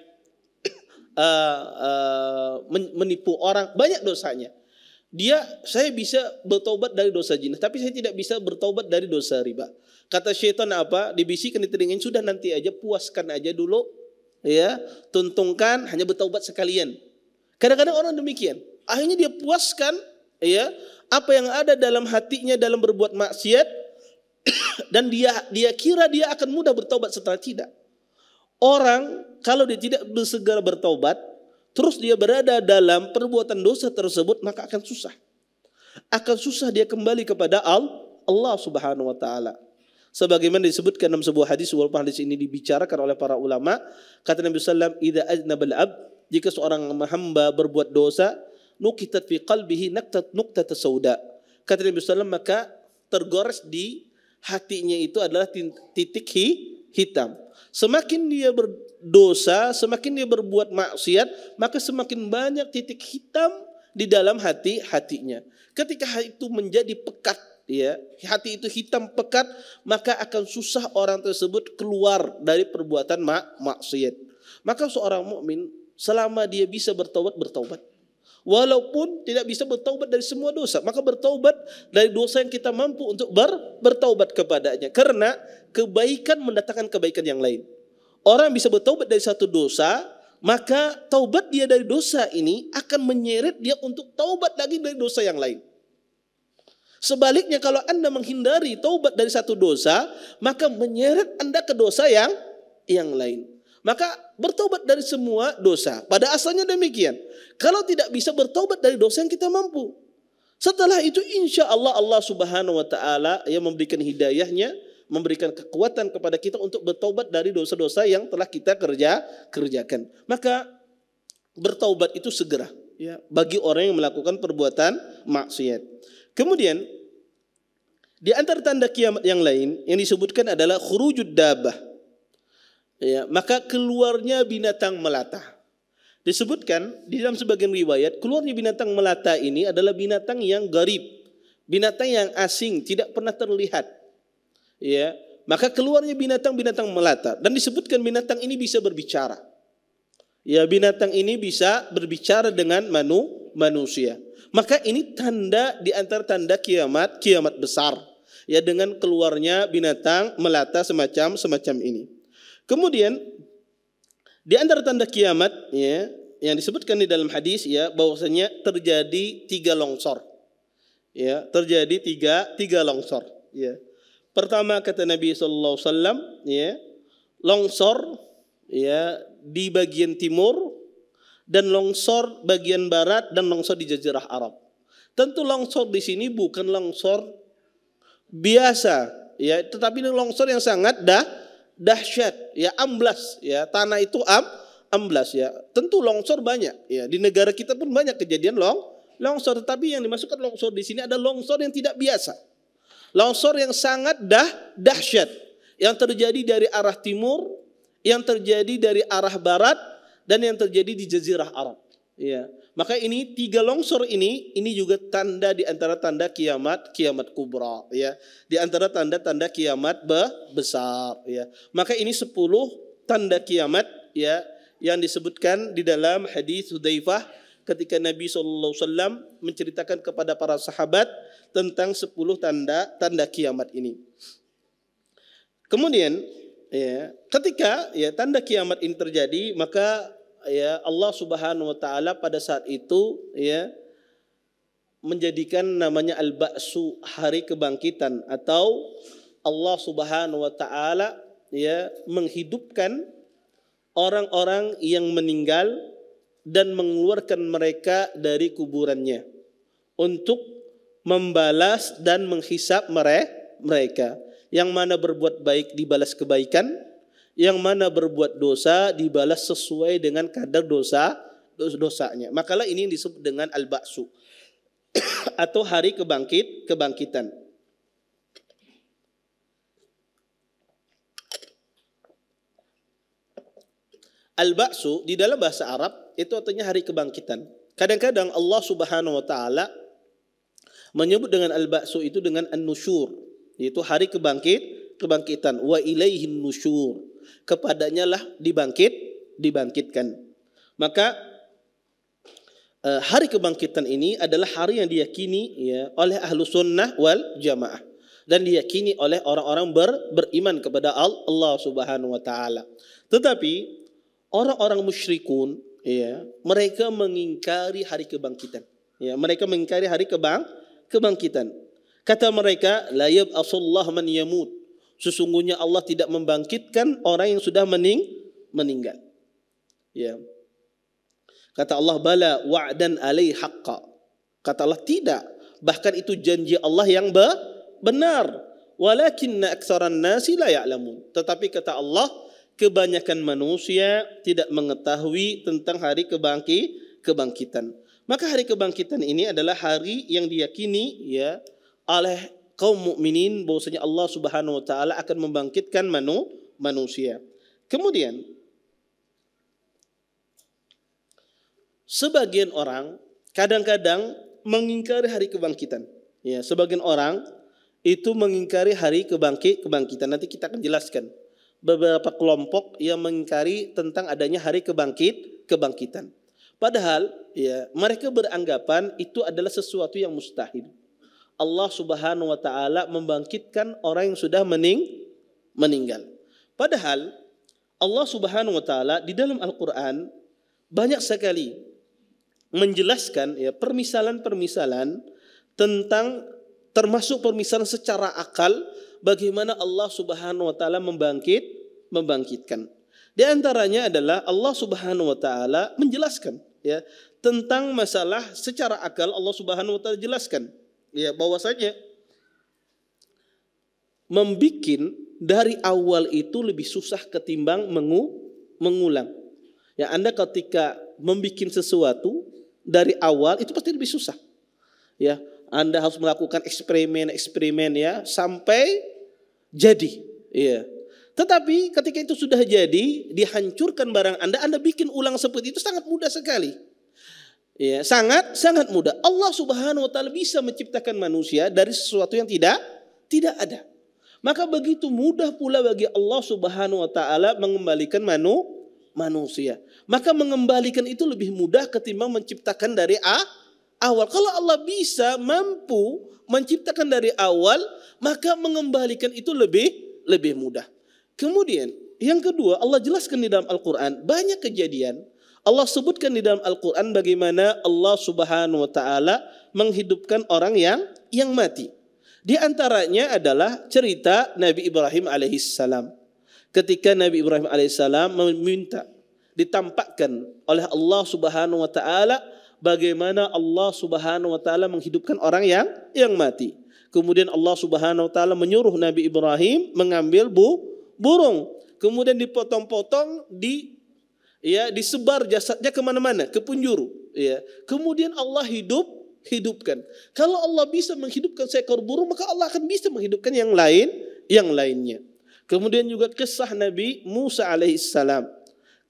menipu orang, banyak dosanya. Saya bisa bertobat dari dosa zina, tapi saya tidak bisa bertobat dari dosa riba. Kata syaitan apa? Dibisikkan di telinganya, sudah nanti aja, puaskan aja dulu, ya, tuntungkan, hanya bertaubat sekalian. Kadang-kadang orang demikian. Akhirnya dia puaskan, ya, apa yang ada dalam hatinya dalam berbuat maksiat, dan dia kira dia akan mudah bertaubat, setelah tidak. Orang kalau dia tidak bersegera bertaubat, terus dia berada dalam perbuatan dosa tersebut, maka akan susah. Akan susah dia kembali kepada Allah Subhanahu wa taala. Sebagaimana disebutkan dalam sebuah hadis, walaupun hadis ini dibicarakan oleh para ulama, kata Nabi sallallahu alaihi wasallam, "Idza aznabal abd," jika seorang hamba berbuat dosa, nukitat fi qalbihi nuqtat sauda. Kata Nabi sallallahu alaihi wasallam, maka tergores di hatinya itu adalah titik hitam. Semakin dia berdosa, semakin dia berbuat maksiat, maka semakin banyak titik hitam di dalam hatinya. Ketika hati itu menjadi pekat, ya, hati itu hitam pekat, maka akan susah orang tersebut keluar dari perbuatan maksiat. Maka seorang mukmin selama dia bisa bertaubat. Walaupun tidak bisa bertaubat dari semua dosa, maka bertaubat dari dosa yang kita mampu untuk bertaubat kepadanya. Karena kebaikan mendatangkan kebaikan yang lain. Orang bisa bertaubat dari satu dosa, maka taubat dia dari dosa ini akan menyeret dia untuk taubat lagi dari dosa yang lain. Sebaliknya, kalau Anda menghindari taubat dari satu dosa, maka menyeret Anda ke dosa yang lain. Maka bertobat dari semua dosa. Pada asalnya demikian. Kalau tidak bisa bertobat dari dosa yang kita mampu, setelah itu insya Allah Allah Subhanahu wa taala yang memberikan hidayahnya, memberikan kekuatan kepada kita untuk bertobat dari dosa-dosa yang telah kita kerjakan. Maka bertobat itu segera, ya, bagi orang yang melakukan perbuatan maksiat. Kemudian di antara tanda kiamat yang lain yang disebutkan adalah khurujud dabbah. ya, maka keluarnya binatang melata. Disebutkan di dalam sebagian riwayat, keluarnya binatang melata ini adalah binatang yang garib, binatang yang asing, tidak pernah terlihat. Ya, maka keluarnya binatang-binatang melata, dan disebutkan binatang ini bisa berbicara. Ya, binatang ini bisa berbicara dengan manusia. Maka ini tanda di antara tanda kiamat besar. Ya, dengan keluarnya binatang melata semacam ini. Kemudian di antara tanda kiamat, ya, yang disebutkan di dalam hadis, ya, bahwasanya terjadi 3 longsor. Ya, terjadi tiga longsor. Ya. Pertama kata Nabi sallallahu alaihi wasallam, ya, longsor, ya, di bagian timur, dan longsor bagian barat, dan longsor di Jazirah Arab. Tentu longsor di sini bukan longsor biasa, ya, tetapi longsor yang sangat dahsyat, ya, amblas, ya, tanah itu amblas, ya. Tentu longsor banyak, ya, di negara kita pun banyak kejadian longsor, tetapi yang dimasukkan longsor di sini ada longsor yang tidak biasa, longsor yang sangat dahsyat, yang terjadi dari arah timur, yang terjadi dari arah barat, dan yang terjadi di Jazirah Arab. Ya, maka ini 3 longsor ini juga tanda di antara tanda kiamat kubra, ya, di antara tanda-tanda kiamat besar, ya. Maka ini 10 tanda kiamat, ya, yang disebutkan di dalam hadis Hudzaifah ketika Nabi SAW menceritakan kepada para sahabat tentang 10 tanda kiamat ini. Kemudian, ya, ketika, ya, tanda kiamat ini terjadi, maka, ya, Allah Subhanahu wa taala pada saat itu, ya, menjadikan namanya al-ba'su, hari kebangkitan, atau Allah Subhanahu wa taala, ya, menghidupkan orang-orang yang meninggal dan mengeluarkan mereka dari kuburannya untuk membalas dan menghisap mereka. Yang mana berbuat baik dibalas kebaikan, yang mana berbuat dosa dibalas sesuai dengan kadar dosanya. Makalah ini disebut dengan al-ba'su atau hari kebangkitan. Al-ba'su di dalam bahasa Arab itu artinya hari kebangkitan. Kadang-kadang Allah Subhanahu wa taala menyebut dengan al-ba'su itu dengan an-nusyur, yaitu hari kebangkitan. Wa ilaihin nusyur, kepadanya lah dibangkitkan. Maka hari kebangkitan ini adalah hari yang diyakini, ya, oleh ahlu sunnah wal jamaah, dan diyakini oleh orang-orang beriman kepada Allah Subhanahu wa taala. Tetapi orang-orang musyrikun, ya, mereka mengingkari hari kebangkitan. Ya, mereka mengingkari hari kebangkitan. Kata mereka, la yab'atsullahu man yamut, sesungguhnya Allah tidak membangkitkan orang yang sudah meninggal. Ya. Kata Allah, bala wa'dan alaihi haqqa. Kata Allah, tidak, bahkan itu janji Allah yang benar. Walakinna aktsaran nasi la ya'lamun. Tetapi kata Allah, kebanyakan manusia tidak mengetahui tentang hari kebangkitan. Maka hari kebangkitan ini adalah hari yang diyakini, ya, oleh kaum mukminin bahwasanya Allah Subhanahu wa taala akan membangkitkan manusia. Kemudian sebagian orang kadang-kadang mengingkari hari kebangkitan. Ya, sebagian orang itu mengingkari hari kebangkitan. Nanti kita akan jelaskan beberapa kelompok yang mengingkari tentang adanya hari kebangkitan. Padahal, ya, mereka beranggapan itu adalah sesuatu yang mustahil. Allah Subhanahu wa taala membangkitkan orang yang sudah meninggal. Padahal Allah Subhanahu wa taala di dalam Al-Qur'an banyak sekali menjelaskan, ya, permisalan-permisalan tentang, termasuk permisalan secara akal, bagaimana Allah Subhanahu wa taala membangkitkan. Di antaranya adalah Allah Subhanahu wa taala menjelaskan, ya, tentang masalah secara akal. Allah Subhanahu wa taala jelaskan, ya, bahwasanya membikin dari awal itu lebih susah ketimbang mengulang. Ya, Anda ketika membikin sesuatu dari awal itu pasti lebih susah. Ya, Anda harus melakukan eksperimen, ya, sampai jadi. Ya. Tetapi ketika itu sudah jadi, dihancurkan barang Anda bikin ulang seperti itu sangat mudah sekali. Ya, sangat mudah. Allah Subhanahu wa taala bisa menciptakan manusia dari sesuatu yang tidak ada. Maka begitu mudah pula bagi Allah Subhanahu wa taala mengembalikan manusia. Maka mengembalikan itu lebih mudah ketimbang menciptakan dari awal. Kalau Allah bisa mampu menciptakan dari awal, maka mengembalikan itu lebih mudah. Kemudian yang kedua, Allah jelaskan di dalam Al-Quran banyak kejadian. Allah sebutkan di dalam Al-Quran bagaimana Allah Subhanahu wa taala menghidupkan orang yang mati. Di antaranya adalah cerita Nabi Ibrahim alaihissalam. Ketika Nabi Ibrahim alaihissalam meminta ditampakkan oleh Allah Subhanahu wa taala bagaimana Allah Subhanahu wa taala menghidupkan orang yang mati. Kemudian Allah Subhanahu wa taala menyuruh Nabi Ibrahim mengambil burung, kemudian dipotong-potong, disebar jasadnya kemana-mana, ke penjuru. Ya. Kemudian Allah hidupkan. Kalau Allah bisa menghidupkan seekor burung, maka Allah akan bisa menghidupkan yang lainnya. Kemudian juga kisah Nabi Musa alaihissalam,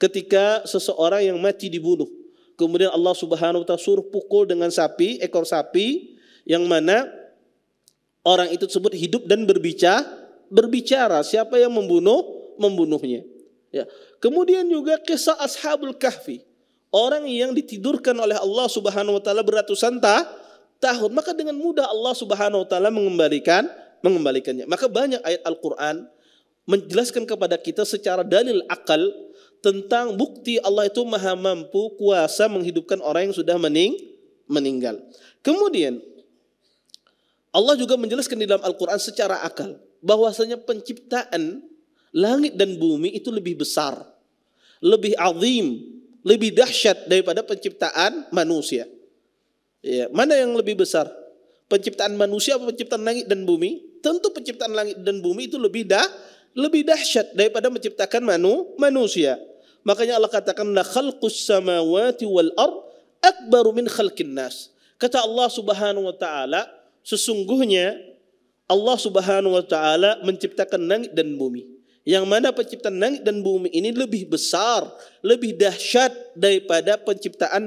ketika seseorang yang mati dibunuh. Kemudian Allah Subhanahu wa taala suruh pukul dengan ekor sapi, yang mana orang itu tersebut hidup dan berbicara siapa yang membunuhnya. Ya. Kemudian juga kisah Ashabul Kahfi, orang yang ditidurkan oleh Allah Subhanahu wa taala beratusan tahun, maka dengan mudah Allah Subhanahu wa taala mengembalikannya. Maka banyak ayat Al-Qur'an menjelaskan kepada kita secara dalil akal tentang bukti Allah itu maha mampu, kuasa menghidupkan orang yang sudah meninggal. Kemudian Allah juga menjelaskan di dalam Al-Quran secara akal bahwasanya penciptaan langit dan bumi itu lebih besar, lebih azim, lebih dahsyat daripada penciptaan manusia. Ya, mana yang lebih besar? Penciptaan manusia atau penciptaan langit dan bumi? Tentu penciptaan langit dan bumi itu lebih dahsyat daripada menciptakan manusia. Makanya Allah katakan la khalqus samawati wal ard akbaru min khalqin nas. Kata Allah Subhanahu wa taala, sesungguhnya Allah Subhanahu wa taala menciptakan langit dan bumi. Yang mana penciptaan langit dan bumi ini lebih besar, lebih dahsyat daripada penciptaan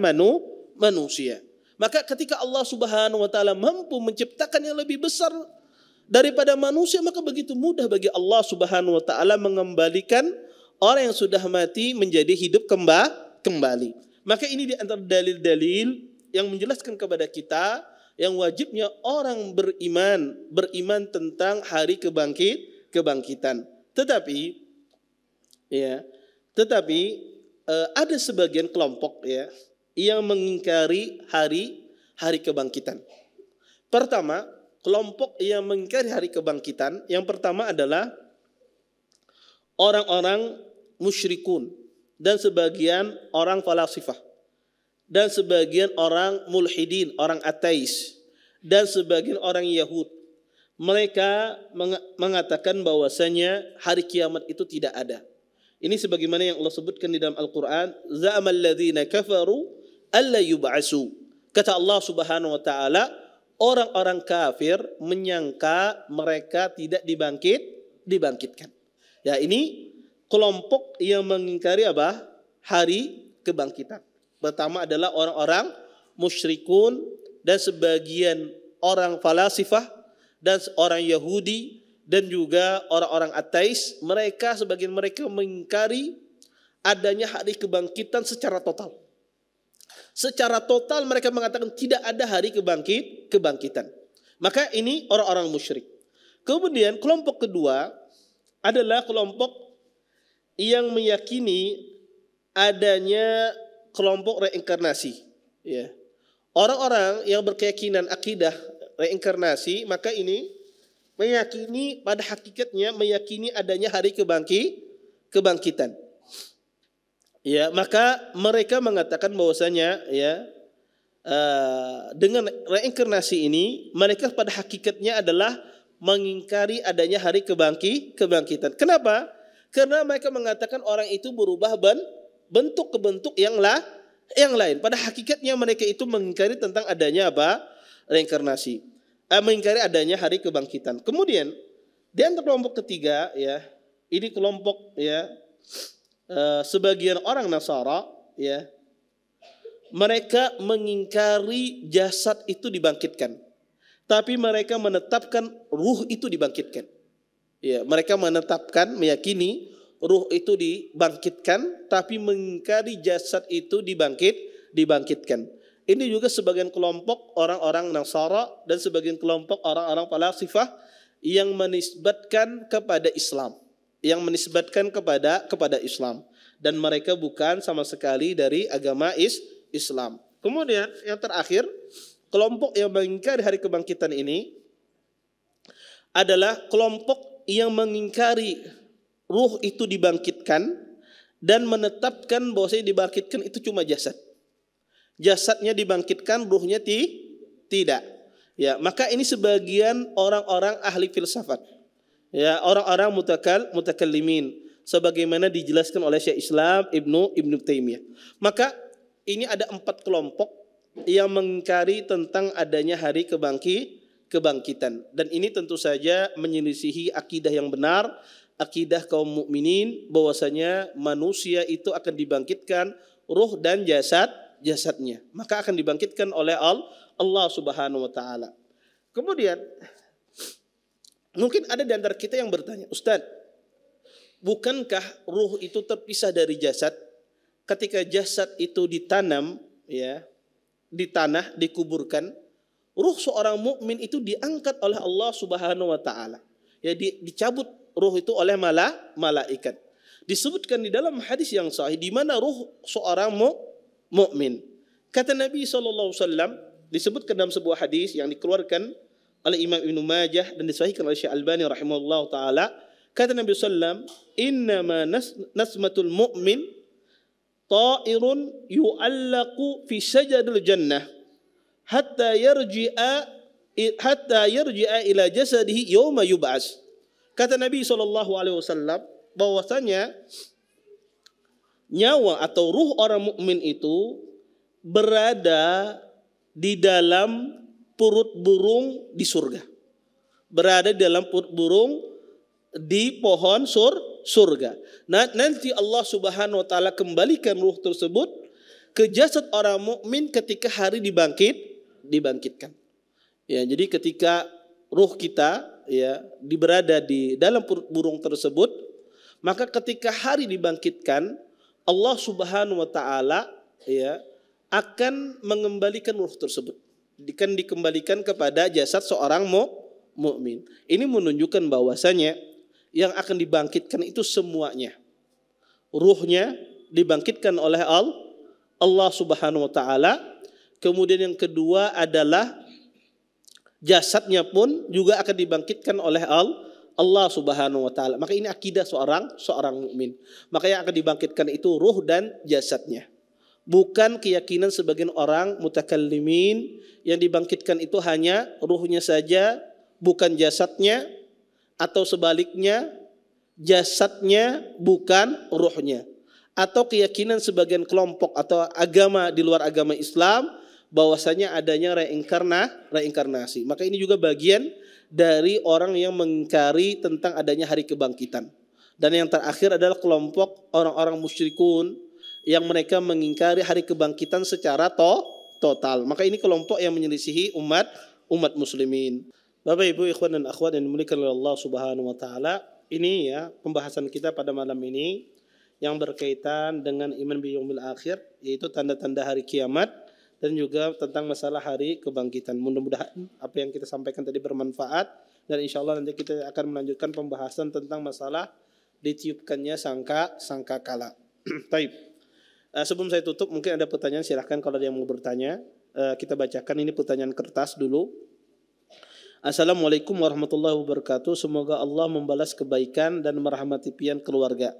manusia. Maka ketika Allah Subhanahu wa taala mampu menciptakan yang lebih besar daripada manusia, maka begitu mudah bagi Allah Subhanahu wa taala mengembalikan orang yang sudah mati menjadi hidup kembali. Maka ini di antara dalil-dalil yang menjelaskan kepada kita yang wajibnya orang beriman tentang hari kebangkitan. Tetapi ada sebagian kelompok yang mengingkari hari kebangkitan. Pertama, kelompok yang mengingkari hari kebangkitan, yang pertama adalah orang-orang musyrikun dan sebagian orang falasifah dan sebagian orang mulhidin, orang ateis dan sebagian orang Yahud. Mereka mengatakan bahwasanya hari kiamat itu tidak ada. Ini sebagaimana yang Allah sebutkan di dalam Al-Quran, za'amal ladzina kafaru alla yub'asu. Kata Allah Subhanahu wa taala, orang-orang kafir menyangka mereka tidak dibangkitkan. Ya, ini kelompok yang mengingkari apa? Hari kebangkitan. Pertama adalah orang-orang musyrikun dan sebagian orang falasifah dan orang Yahudi dan juga orang-orang ateis. Sebagian mereka mengingkari adanya hari kebangkitan secara total. Secara total mereka mengatakan tidak ada hari kebangkitan. Maka ini orang-orang musyrik. Kemudian kelompok kedua adalah kelompok yang meyakini adanya kelompok reinkarnasi. Ya. Orang-orang yang berkeyakinan akidah reinkarnasi, maka ini meyakini pada hakikatnya meyakini adanya hari kebangkitan. Ya, maka mereka mengatakan bahwasanya dengan reinkarnasi ini mereka pada hakikatnya adalah mengingkari adanya hari kebangkitan. Kenapa? Karena mereka mengatakan orang itu berubah bentuk ke bentuk yang lain. Pada hakikatnya mereka itu mengingkari tentang adanya apa? Reinkarnasi. Mengingkari adanya hari kebangkitan. Kemudian di antara kelompok ketiga ini kelompok ya sebagian orang Nasara ya, mereka mengingkari jasad itu dibangkitkan, tapi mereka menetapkan ruh itu dibangkitkan. Ya, mereka menetapkan, meyakini ruh itu dibangkitkan, tapi mengingkari jasad itu dibangkitkan. Ini juga sebagian kelompok orang-orang Nasara dan sebagian kelompok orang-orang falasifah yang menisbatkan kepada Islam, kepada Islam, dan mereka bukan sama sekali dari agama Islam. Kemudian yang terakhir, kelompok yang mengingkari hari kebangkitan ini adalah kelompok yang mengingkari ruh itu dibangkitkan dan menetapkan bahwasanya dibangkitkan itu cuma jasad. Jasadnya dibangkitkan, ruhnya tidak. Ya, maka ini sebagian orang-orang ahli filsafat. Ya, orang-orang mutakallimin sebagaimana dijelaskan oleh Syekh Islam Ibnu Taimiyah. Maka ini ada 4 kelompok yang mengingkari tentang adanya hari kebangkitan, dan ini tentu saja menyelisihi akidah yang benar, akidah kaum mukminin bahwasanya manusia itu akan dibangkitkan ruh dan jasadnya, maka akan dibangkitkan oleh Allah Subhanahu wa taala. Kemudian mungkin ada di antara kita yang bertanya, Ustaz, bukankah ruh itu terpisah dari jasad? Ketika jasad itu ditanam ya di tanah, dikuburkan, ruh seorang mukmin itu diangkat oleh Allah Subhanahu wa taala. Ya, dicabut ruh itu oleh malaikat. Disebutkan di dalam hadis yang sahih di mana ruh seorang mukmin. Kata Nabi sallallahu alaihi wasallam, disebutkan dalam sebuah hadis yang dikeluarkan oleh Imam Ibnu Majah dan disahihkan oleh Syekh Albani rahimahullahu taala, kata Nabi sallallahu alaihi wasallam, "Innama nasmatul mu'min ta'irun yu'allaqu fi syajaril jannah hatta yarji'a ila jasadihi yauma yub'ats." Kata Nabi SAW bahwasanya nyawa atau ruh orang mukmin itu berada di dalam perut burung di surga. Berada di dalam perut burung di pohon surga. Nah, nanti Allah Subhanahu wa taala kembalikan ruh tersebut ke jasad orang mukmin ketika hari dibangkitkan. Ya, jadi ketika ruh kita ya berada di dalam perut burung tersebut, maka ketika hari dibangkitkan, Allah Subhanahu wa taala ya akan mengembalikan ruh tersebut. Dikembalikan kepada jasad seorang mukmin. Ini menunjukkan bahwasanya yang akan dibangkitkan itu semuanya. Ruhnya dibangkitkan oleh Allah Subhanahu wa taala. Kemudian yang kedua adalah jasadnya pun juga akan dibangkitkan oleh Allah Subhanahu wa taala. Maka ini akidah seorang mukmin. Maka yang akan dibangkitkan itu ruh dan jasadnya. Bukan keyakinan sebagian orang mutakallimin yang dibangkitkan itu hanya ruhnya saja, bukan jasadnya, atau sebaliknya jasadnya bukan ruhnya. Atau keyakinan sebagian kelompok atau agama di luar agama Islam bahwasanya adanya reinkarnasi. Maka ini juga bagian dari orang yang mengingkari tentang adanya hari kebangkitan. Dan yang terakhir adalah kelompok orang-orang musyrikun yang mereka mengingkari hari kebangkitan secara total. Maka ini kelompok yang menyelisihi umat muslimin. Bapak Ibu ikhwan dan akhwat yang dimuliakan oleh Allah Subhanahu wa taala, ini ya pembahasan kita pada malam ini yang berkaitan dengan iman bil yaumil akhir, yaitu tanda-tanda hari kiamat dan juga tentang masalah hari kebangkitan. Mudah-mudahan apa yang kita sampaikan tadi bermanfaat, dan insyaallah nanti kita akan melanjutkan pembahasan tentang masalah ditiupkannya sangkakala. Baik. Sebelum saya tutup, mungkin ada pertanyaan, silahkan kalau ada yang mau bertanya. Kita bacakan ini pertanyaan kertas dulu. Assalamualaikum warahmatullahi wabarakatuh. Semoga Allah membalas kebaikan dan merahmati pian keluarga,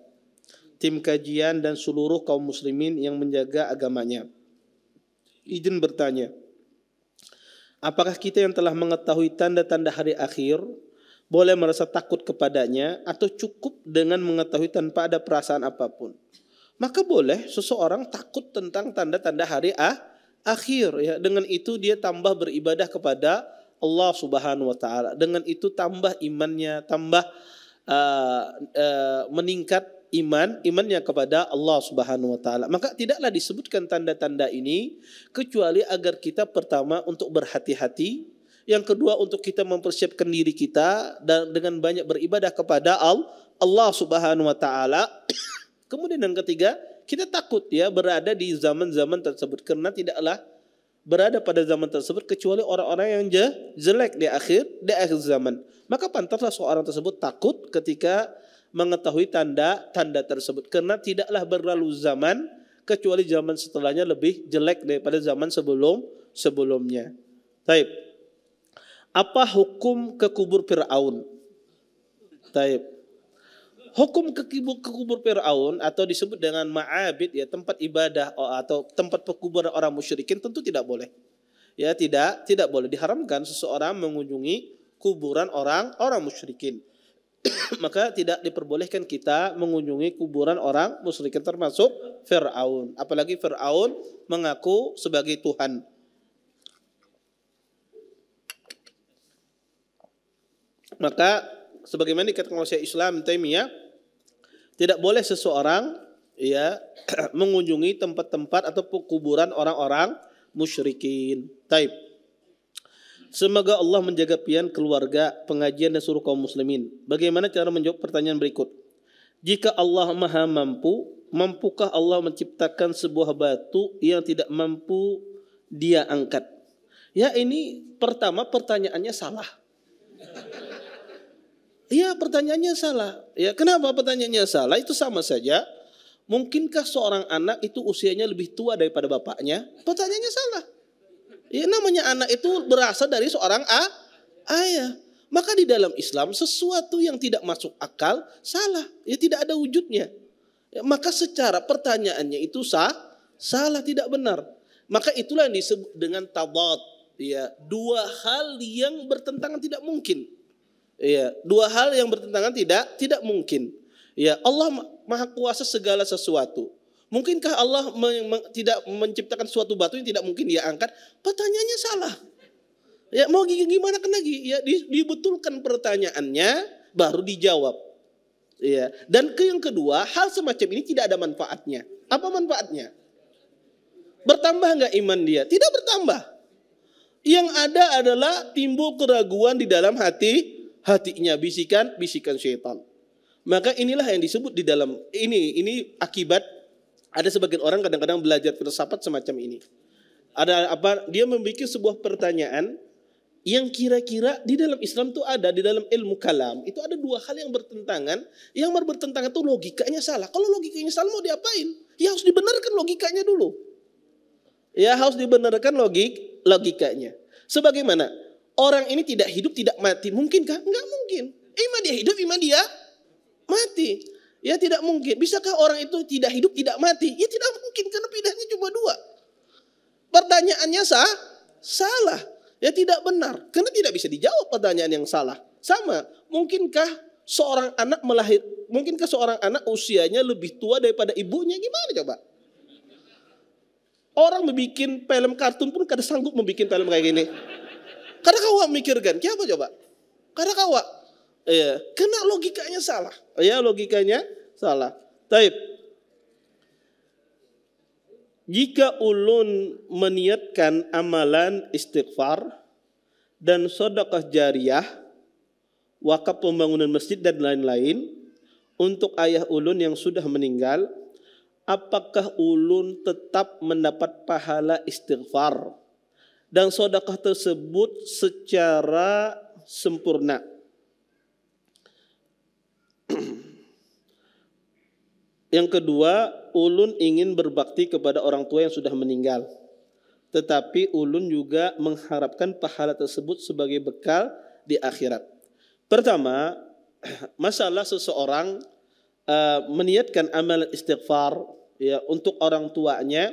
tim kajian dan seluruh kaum muslimin yang menjaga agamanya. Izin bertanya, apakah kita yang telah mengetahui tanda-tanda hari akhir boleh merasa takut kepadanya atau cukup dengan mengetahui tanpa ada perasaan apapun? Maka boleh seseorang takut tentang tanda-tanda hari akhir ya. Dengan itu dia tambah beribadah kepada Allah Subhanahu wa taala. Dengan itu tambah imannya, tambah meningkat imannya kepada Allah Subhanahu wa taala. Maka tidaklah disebutkan tanda-tanda ini kecuali agar kita pertama untuk berhati-hati, yang kedua untuk kita mempersiapkan diri kita dan dengan banyak beribadah kepada Allah Subhanahu wa taala. Kemudian yang ketiga, kita takut ya berada di zaman-zaman tersebut, karena tidaklah berada pada zaman tersebut kecuali orang-orang yang jelek di akhir zaman. Maka pantaslah seorang tersebut takut ketika mengetahui tanda-tanda tersebut, karena tidaklah berlalu zaman kecuali zaman setelahnya lebih jelek daripada zaman sebelumnya. Taib. Apa hukum ke kubur Fir'aun? Taib. Hukum ke kubur Fir'aun atau disebut dengan ma'abid, ya tempat ibadah atau tempat pekuburan orang musyrikin, tentu tidak boleh. Ya tidak boleh, diharamkan seseorang mengunjungi kuburan orang musyrikin. Maka tidak diperbolehkan kita mengunjungi kuburan orang musyrikin termasuk Fir'aun. Apalagi Fir'aun mengaku sebagai Tuhan. Maka sebagaimana dikatakan oleh Syekh Islam Taimiyah, tidak boleh seseorang ya mengunjungi tempat-tempat atau kuburan orang-orang musyrikin. Taib. Semoga Allah menjaga pian keluarga, pengajian dan seluruh kaum muslimin. Bagaimana cara menjawab pertanyaan berikut? Jika Allah Maha mampu, mampukah Allah menciptakan sebuah batu yang tidak mampu Dia angkat? Ya, ini pertama pertanyaannya salah. Iya, pertanyaannya salah. Ya, kenapa pertanyaannya salah? Itu sama saja. Mungkinkah seorang anak itu usianya lebih tua daripada bapaknya? Pertanyaannya salah. Ya, namanya anak itu berasal dari seorang ayah. Maka di dalam Islam sesuatu yang tidak masuk akal salah. Ya, tidak ada wujudnya. Ya, maka secara pertanyaannya itu salah, tidak benar. Maka itulah yang disebut dengan tadad. Ya, dua hal yang bertentangan tidak mungkin. Ya, dua hal yang bertentangan tidak mungkin. Ya, Allah Maha Kuasa segala sesuatu. Mungkinkah Allah tidak menciptakan suatu batu yang tidak mungkin Dia angkat? Pertanyaannya salah. Ya, mau gimana kan lagi? Ya, dibetulkan pertanyaannya baru dijawab. Ya, dan yang kedua, hal semacam ini tidak ada manfaatnya. Apa manfaatnya? Bertambah enggak iman dia? Tidak bertambah. Yang ada adalah timbul keraguan di dalam hatinya, bisikan syaitan. Maka inilah yang disebut di dalam ini akibat. Ada sebagian orang kadang-kadang belajar filsafat semacam ini. Ada apa? Dia membuat sebuah pertanyaan yang kira-kira di dalam Islam itu ada, di dalam ilmu kalam itu ada dua hal yang bertentangan. Yang bertentangan itu logikanya salah. Kalau logikanya salah mau diapain? Ya harus dibenarkan logikanya dulu. Ya harus dibenarkan logikanya. Sebagaimana orang ini tidak hidup tidak mati, mungkinkah? Enggak mungkin. Ima dia hidup, ima dia mati. Ya tidak mungkin. Bisakah orang itu tidak hidup, tidak mati? Ya tidak mungkin, karena pilihannya cuma dua. Pertanyaannya salah. Ya tidak benar. Karena tidak bisa dijawab pertanyaan yang salah. Sama, mungkinkah seorang anak usianya lebih tua daripada ibunya? Gimana coba? Orang membuat film kartun pun kada sanggup membuat film kayak gini. Kada kau mikirkan, kenapa coba? Kada kau. Ya, karena logikanya salah. Ya, logikanya salah. Taib. Jika ulun meniatkan amalan istighfar dan sedekah jariyah, wakaf pembangunan masjid dan lain-lain untuk ayah ulun yang sudah meninggal, apakah ulun tetap mendapat pahala istighfar dan sedekah tersebut secara sempurna? Yang kedua, ulun ingin berbakti kepada orang tua yang sudah meninggal. Tetapi ulun juga mengharapkan pahala tersebut sebagai bekal di akhirat. Pertama, masalah seseorang meniatkan amalan istighfar ya untuk orang tuanya,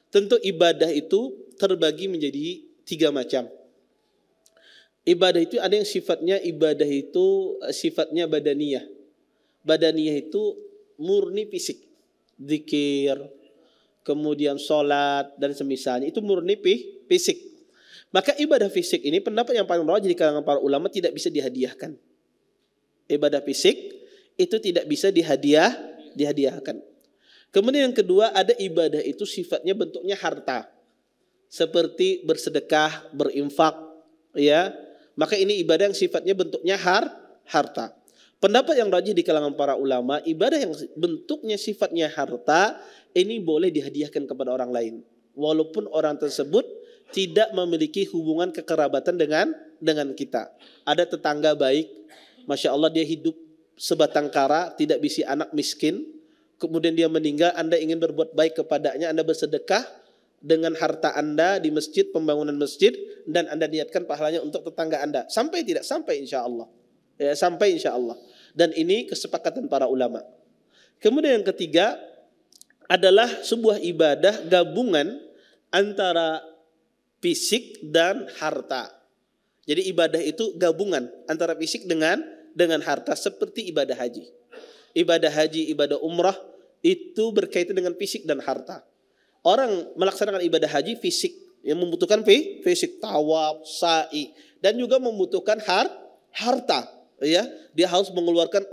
tentu ibadah itu terbagi menjadi 3 macam. Ibadah itu ada yang sifatnya ibadah itu sifatnya badaniyah. Badaniyah itu murni fisik, zikir, kemudian sholat dan semisalnya, itu murni fisik. Maka ibadah fisik ini pendapat yang paling rawat di kalangan para ulama tidak bisa dihadiahkan. Ibadah fisik itu tidak bisa dihadiahkan. Kemudian yang kedua, ada ibadah itu sifatnya bentuknya harta. Seperti bersedekah, berinfak, ya. Maka ini ibadah yang sifatnya bentuknya harta. Pendapat yang rajih di kalangan para ulama, ibadah yang bentuknya sifatnya harta ini boleh dihadiahkan kepada orang lain, walaupun orang tersebut tidak memiliki hubungan kekerabatan dengan kita. Ada tetangga baik, masya Allah dia hidup sebatang kara, tidak bisi anak miskin. Kemudian dia meninggal, Anda ingin berbuat baik kepadanya, Anda bersedekah dengan harta Anda di masjid, pembangunan masjid, dan Anda niatkan pahalanya untuk tetangga Anda. Sampai tidak? Sampai insya Allah. Ya, sampai insya Allah. Dan ini kesepakatan para ulama. Kemudian yang ketiga adalah sebuah ibadah gabungan antara fisik dan harta. Jadi ibadah itu gabungan antara fisik dengan harta, seperti ibadah haji. Ibadah haji, ibadah umrah itu berkaitan dengan fisik dan harta. Orang melaksanakan ibadah haji fisik, yang membutuhkan fisik, tawaf, sa'i, dan juga membutuhkan harta. Ya, dia harus mengeluarkan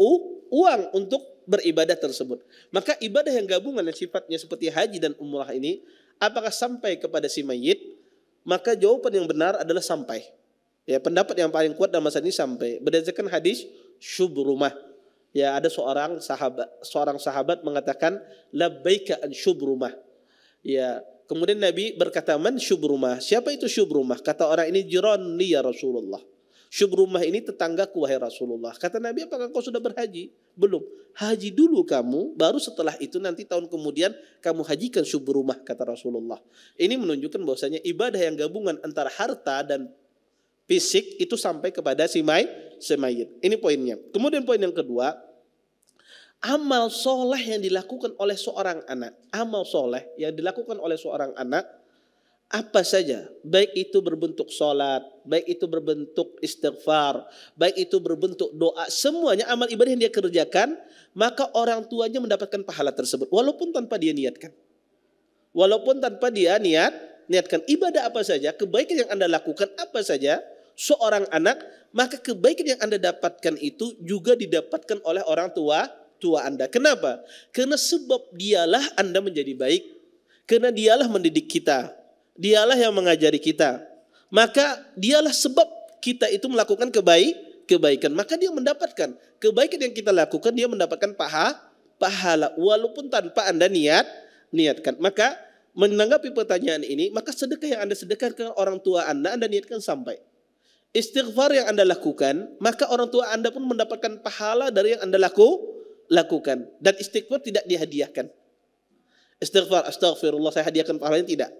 uang untuk beribadah tersebut. Maka ibadah yang gabungan yang sifatnya seperti haji dan umrah ini, apakah sampai kepada si mayit? Maka jawaban yang benar adalah sampai. Ya, pendapat yang paling kuat dalam masalah ini sampai. Berdasarkan hadis Syubrumah. Ya, ada seorang sahabat mengatakan labbaika an Syubrumah. Ya, kemudian Nabi berkata, man Syubrumah? Siapa itu Syubrumah? Kata orang ini, jirani ya Rasulullah. Syubrumah ini tetanggaku wahai Rasulullah. Kata Nabi, apakah kau sudah berhaji? Belum. Haji dulu kamu, baru setelah itu nanti tahun kemudian kamu hajikan Syubrumah, kata Rasulullah. Ini menunjukkan bahwasanya ibadah yang gabungan antara harta dan fisik itu sampai kepada si mayit. Ini poinnya. Kemudian poin yang kedua, amal soleh yang dilakukan oleh seorang anak. Amal soleh yang dilakukan oleh seorang anak apa saja, baik itu berbentuk sholat, baik itu berbentuk istighfar, baik itu berbentuk doa, semuanya amal ibadah yang dia kerjakan, maka orang tuanya mendapatkan pahala tersebut, walaupun tanpa dia niatkan. Walaupun tanpa dia niatkan ibadah apa saja, kebaikan yang Anda lakukan apa saja, seorang anak, maka kebaikan yang Anda dapatkan itu juga didapatkan oleh orang tua Anda. Kenapa? Karena sebab dialah Anda menjadi baik, karena dialah mendidik kita. Dialah yang mengajari kita. Maka dialah sebab kita itu melakukan kebaikan. Maka dia mendapatkan kebaikan yang kita lakukan, dia mendapatkan pahala walaupun tanpa Anda niatkan. Maka menanggapi pertanyaan ini, maka sedekah yang Anda sedekahkan orang tua Anda niatkan sampai. Istighfar yang Anda lakukan, maka orang tua Anda pun mendapatkan pahala dari yang Anda lakukan. Dan istighfar tidak dihadiahkan. Istighfar, astagfirullah, saya hadiahkan pahalanya, tidak.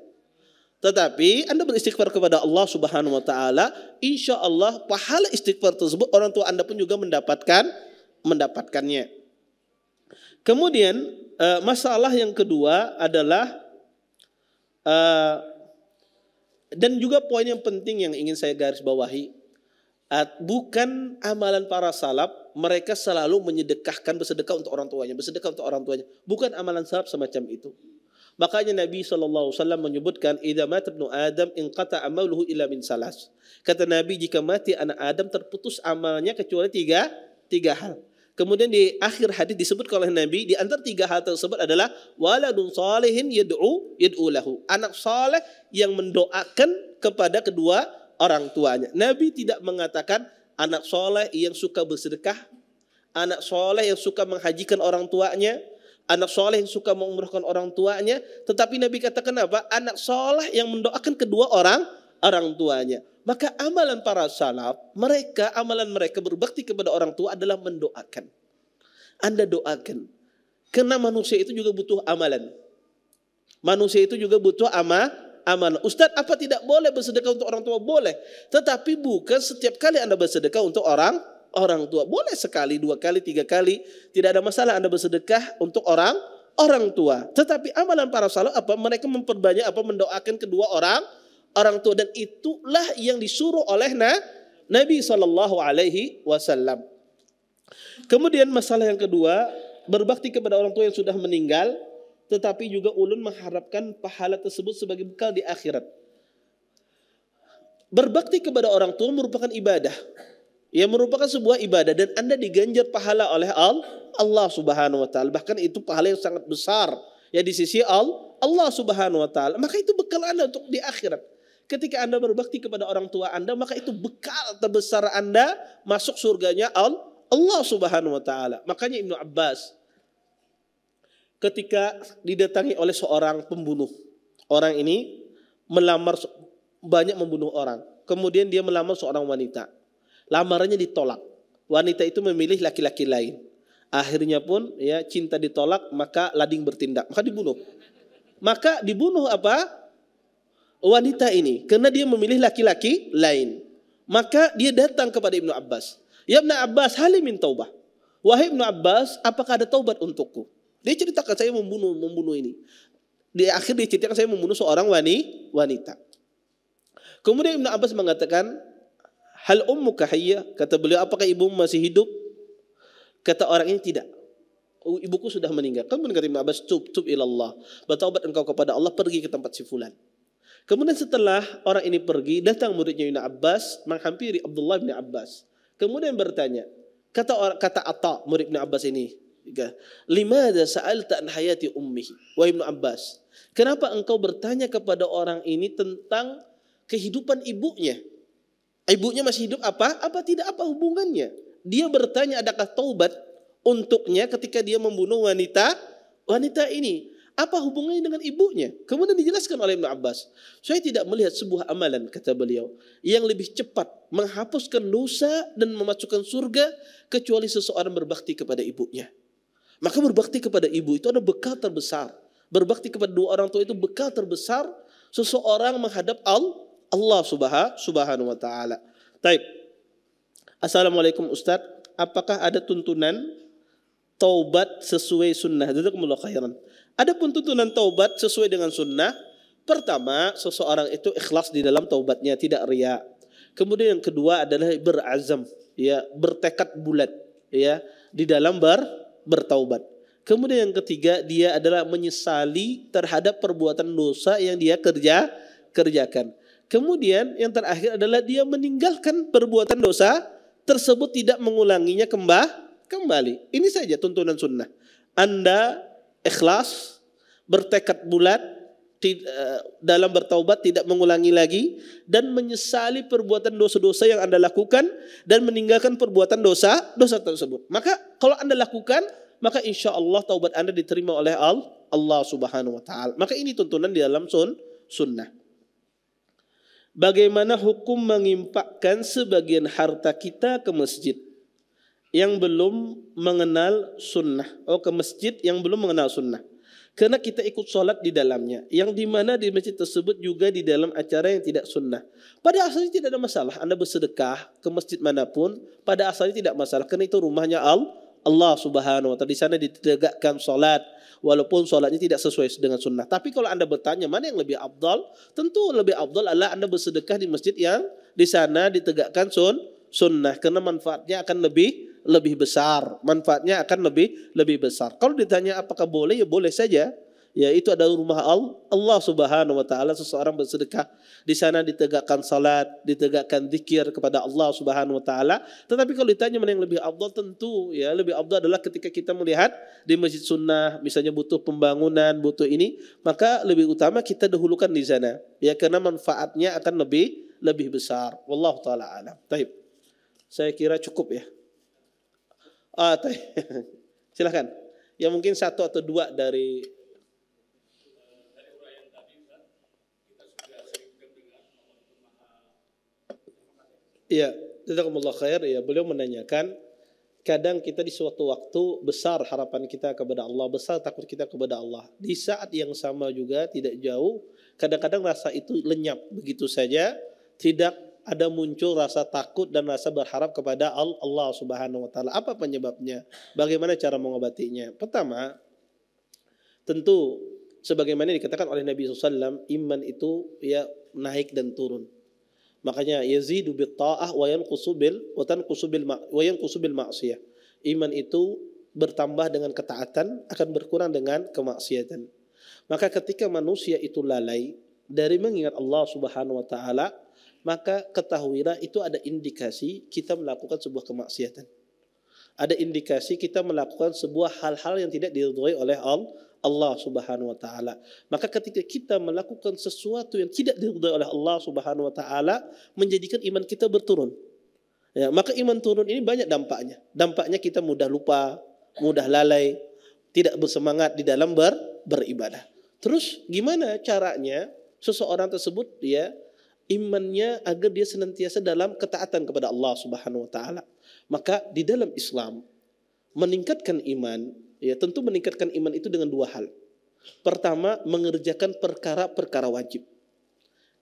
Tetapi Anda beristighfar kepada Allah Subhanahu wa taala, insya Allah pahala istighfar tersebut orang tua Anda pun juga mendapatkannya. Kemudian masalah yang kedua adalah dan juga poin yang penting yang ingin saya garis bawahi, bukan amalan para salaf, mereka selalu menyedekahkan, bersedekah untuk orang tuanya, bukan amalan salaf semacam itu. Makanya Nabi SAW menyebutkan, idza mata ibnu Adam inqata amaluhu illa min salas. Kata Nabi, jika mati anak Adam terputus amalnya kecuali tiga hal. Kemudian di akhir hadis disebut oleh Nabi, di antara tiga hal tersebut adalah waladun salihin yad'u lahu. Anak saleh yang mendoakan kepada kedua orang tuanya. Nabi tidak mengatakan anak saleh yang suka bersedekah, anak saleh yang suka menghajikan orang tuanya, anak soleh yang suka mengumrahkan orang tuanya, tetapi Nabi katakan apa? Anak soleh yang mendoakan kedua orang tuanya. Maka amalan para salaf, amalan mereka berbakti kepada orang tua adalah mendoakan. Anda doakan. Karena manusia itu juga butuh amalan. Manusia itu juga butuh amalan. Ustaz, apa tidak boleh bersedekah untuk orang tua? Boleh. Tetapi bukan setiap kali Anda bersedekah untuk orang tua. Boleh sekali, 2 kali, 3 kali, tidak ada masalah Anda bersedekah untuk orang tua. Tetapi amalan para salaf apa? Mereka memperbanyak mendoakan kedua orang tua, dan itulah yang disuruh oleh Nabi SAW. Kemudian masalah yang kedua, berbakti kepada orang tua yang sudah meninggal, tetapi juga ulun mengharapkan pahala tersebut sebagai bekal di akhirat. Berbakti kepada orang tua merupakan ibadah. Yang merupakan sebuah ibadah dan Anda diganjar pahala oleh Allah Subhanahu wa taala. Bahkan itu pahala yang sangat besar ya di sisi Allah Subhanahu wa taala. Maka itu bekal Anda untuk di akhirat. Ketika Anda berbakti kepada orang tua Anda, maka itu bekal terbesar Anda masuk surganya Allah Subhanahu wa taala. Makanya Ibnu Abbas ketika didatangi oleh seorang pembunuh. Orang ini banyak membunuh orang. Kemudian dia melamar seorang wanita. Lamarannya ditolak. Wanita itu memilih laki-laki lain. Akhirnya pun ya cinta ditolak, maka lading bertindak, maka dibunuh. Maka dibunuh apa? Wanita ini karena dia memilih laki-laki lain. Maka dia datang kepada Ibnu Abbas. Ya Ibnu Abbas, hal min taubah. Wahai Ibnu Abbas, apakah ada taubat untukku? Dia ceritakan saya membunuh ini. Di akhir dia ceritakan saya membunuh seorang wanita. Kemudian Ibnu Abbas mengatakan, hal ummuka hayya? Kata beliau, apakah ibumu masih hidup? Kata orang ini tidak. Ibuku sudah meninggal. Kemudian kata Ibnu Abbas, tub ilallah. Bertaubat engkau kepada Allah, pergi ke tempat si fulan. Kemudian setelah orang ini pergi, datang muridnya Ibnu Abbas menghampiri Abdullah bin Abbas. Kemudian bertanya, kata Atta, murid Ibnu Abbas ini, limadza sa'alta an hayati ummihi? Wahai Ibnu Abbas, kenapa engkau bertanya kepada orang ini tentang kehidupan ibunya? Ibunya masih hidup apa? Apa tidak, apa hubungannya? Dia bertanya adakah taubat untuknya ketika dia membunuh wanita ini? Apa hubungannya dengan ibunya? Kemudian dijelaskan oleh Ibnu Abbas. Saya tidak melihat sebuah amalan, kata beliau, yang lebih cepat menghapuskan dosa dan memasukkan surga kecuali seseorang berbakti kepada ibunya. Maka berbakti kepada ibu itu ada bekal terbesar. Berbakti kepada dua orang tua itu bekal terbesar seseorang menghadap Allah Subhanahu wa taala. Baik. Assalamualaikum Ustaz, apakah ada tuntunan taubat sesuai sunnah? Jazakumullah khairan. Adapun tuntunan taubat sesuai dengan sunnah, pertama seseorang itu ikhlas di dalam taubatnya, tidak riya. Kemudian yang kedua adalah berazam, ya, bertekad bulat, ya, di dalam bertaubat. Kemudian yang ketiga dia adalah menyesali terhadap perbuatan dosa yang dia kerjakan. Kemudian yang terakhir adalah dia meninggalkan perbuatan dosa tersebut, tidak mengulanginya kembali. Ini saja tuntunan sunnah. Anda ikhlas, bertekad bulat dalam bertaubat, tidak mengulangi lagi, dan menyesali perbuatan dosa-dosa yang Anda lakukan dan meninggalkan perbuatan dosa tersebut. Maka kalau Anda lakukan, maka insya Allah taubat Anda diterima oleh Allah Subhanahu wa taala. Maka ini tuntunan di dalam sunnah. Bagaimana hukum mengimpakkan sebagian harta kita ke masjid yang belum mengenal sunnah? Ke masjid yang belum mengenal sunnah. Karena kita ikut sholat di dalamnya, yang dimana di masjid tersebut juga di dalam acara yang tidak sunnah. Pada asalnya tidak ada masalah. Anda bersedekah ke masjid manapun, pada asalnya tidak masalah. Karena itu rumahnya Allah Subhanahu wa taala. Di sana ditegakkan sholat, walaupun sholatnya tidak sesuai dengan sunnah. Tapi kalau Anda bertanya mana yang lebih afdal, tentu lebih afdal adalah Anda bersedekah di masjid yang di sana ditegakkan sunnah, karena manfaatnya akan lebih besar. Manfaatnya akan lebih besar. Kalau ditanya apakah boleh, ya boleh saja. Ya, itu adalah rumah Allah Subhanahu wa taala. Seseorang bersedekah di sana ditegakkan salat, ditegakkan zikir kepada Allah Subhanahu wa taala. Tetapi kalau ditanya mana yang lebih afdal, tentu ya lebih afdal adalah ketika kita melihat di masjid sunnah, misalnya butuh pembangunan, butuh ini, maka lebih utama kita dahulukan di sana. Ya, karena manfaatnya akan lebih besar. Wallahu taala alam. Baik. Saya kira cukup ya. Silakan. Ya mungkin satu atau dua dari ya, jazakumullah khair. Ya, beliau menanyakan, kadang kita di suatu waktu besar harapan kita kepada Allah, besar takut kita kepada Allah. Di saat yang sama juga tidak jauh, kadang-kadang rasa itu lenyap begitu saja, tidak ada muncul rasa takut dan rasa berharap kepada Allah Subhanahu wa taala. Apa penyebabnya? Bagaimana cara mengobatinya? Pertama, tentu sebagaimana dikatakan oleh Nabi SAW, iman itu ya naik dan turun. Makanya yazidu bit ta'ah wa yanqusu bil ma'siyah. Iman itu bertambah dengan ketaatan, akan berkurang dengan kemaksiatan. Maka ketika manusia itu lalai dari mengingat Allah Subhanahu wa taala, maka ketahuilah itu ada indikasi kita melakukan sebuah kemaksiatan. Ada indikasi kita melakukan sebuah hal-hal yang tidak diridhoi oleh Allah Subhanahu wa taala. Maka ketika kita melakukan sesuatu yang tidak diridhoi oleh Allah Subhanahu wa taala, menjadikan iman kita berturun. Ya, maka iman turun ini banyak dampaknya. Dampaknya kita mudah lupa, mudah lalai, tidak bersemangat di dalam beribadah. Terus gimana caranya seseorang tersebut ya imannya agar dia senantiasa dalam ketaatan kepada Allah Subhanahu wa taala? Maka di dalam Islam meningkatkan iman, ya tentu meningkatkan iman itu dengan dua hal. Pertama, mengerjakan perkara-perkara wajib.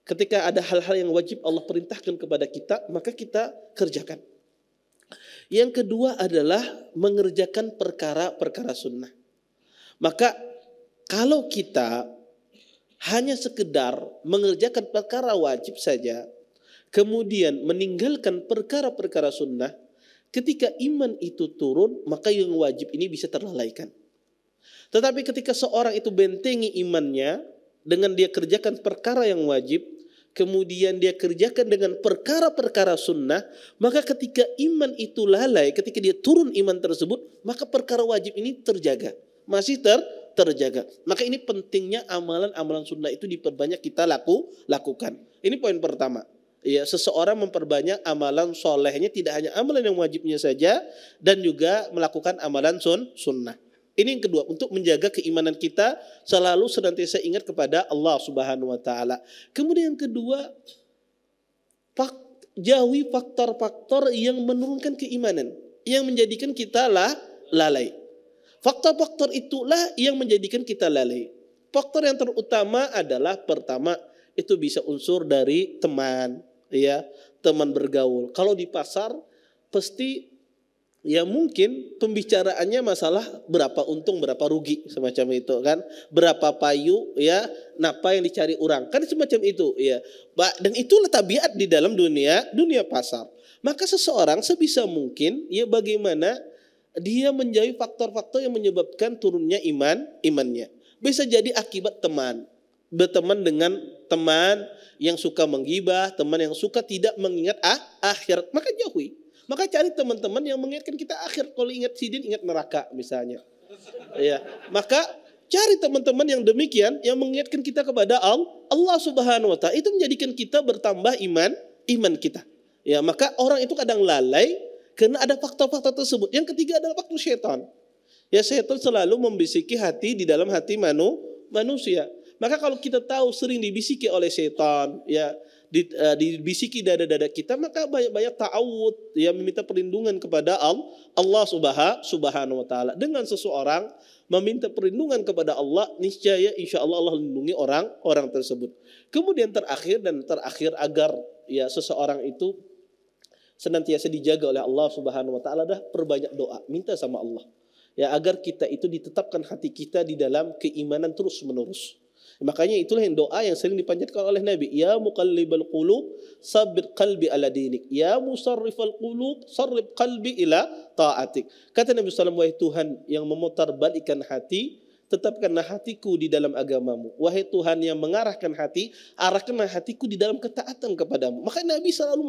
Ketika ada hal-hal yang wajib Allah perintahkan kepada kita, maka kita kerjakan. Yang kedua adalah mengerjakan perkara-perkara sunnah. Maka kalau kita hanya sekedar mengerjakan perkara wajib saja, kemudian meninggalkan perkara-perkara sunnah, ketika iman itu turun, maka yang wajib ini bisa terlalaikan. Tetapi ketika seorang itu bentengi imannya dengan dia kerjakan perkara yang wajib, kemudian dia kerjakan dengan perkara-perkara sunnah, maka ketika iman itu lalai, ketika dia turun iman tersebut, maka perkara wajib ini terjaga, masih terjaga. Maka ini pentingnya amalan-amalan sunnah itu diperbanyak kita lakukan. Ini poin pertama. Ya, seseorang memperbanyak amalan solehnya, tidak hanya amalan yang wajibnya saja, dan juga melakukan amalan sunnah. Ini yang kedua, untuk menjaga keimanan kita selalu senantiasa ingat kepada Allah Subhanahu wa taala. Kemudian yang kedua, jauhi faktor-faktor yang menurunkan keimanan, yang menjadikan kita lalai. Faktor-faktor itulah yang menjadikan kita lalai. Faktor yang terutama adalah pertama itu bisa unsur dari teman, ya, teman bergaul. Kalau di pasar pasti ya mungkin pembicaraannya masalah berapa untung berapa rugi semacam itu kan, berapa payu ya napa yang dicari orang kan semacam itu ya. Dan itulah tabiat di dalam dunia pasar. Maka seseorang sebisa mungkin ya bagaimana dia menjauhi faktor-faktor yang menyebabkan turunnya imannya. Bisa jadi akibat teman, berteman dengan teman yang suka menggibah, teman yang suka tidak mengingat akhirat, maka jauhi. Maka cari teman-teman yang mengingatkan kita akhir. Kalau ingat sidin, ingat neraka misalnya. Ya, maka cari teman-teman yang demikian yang mengingatkan kita kepada Allah Subhanahu wa taala. Itu menjadikan kita bertambah iman kita. Ya, maka orang itu kadang lalai karena ada faktor-faktor tersebut. Yang ketiga adalah faktor syaitan. Ya, syaitan selalu membisiki hati di dalam hati manusia. Maka kalau kita tahu sering dibisiki oleh syaitan, ya dibisiki dada-dada kita, maka banyak-banyak ta'awud, ya meminta perlindungan kepada Allah Subhanahu wa taala. Dengan seseorang meminta perlindungan kepada Allah, niscaya insyaallah Allah lindungi orang tersebut. Kemudian terakhir agar ya seseorang itu senantiasa dijaga oleh Allah Subhanahu wa taala, dah perbanyak doa, minta sama Allah. Ya agar kita itu ditetapkan hati kita di dalam keimanan terus-menerus. Makanya itulah yang doa yang sering dipanjatkan oleh Nabi. Ya muqallibal qulub, sabbir qalbi ala dinik. Ya musarrifal qulub, sarrif qalbi ila ta'atik. Kata Nabi SAW, wahai Tuhan yang memutar balikan hati, tetapkanlah hatiku di dalam agamamu. Wahai Tuhan yang mengarahkan hati, arahkanlah hatiku di dalam ketaatan kepadamu. Maka Nabi selalu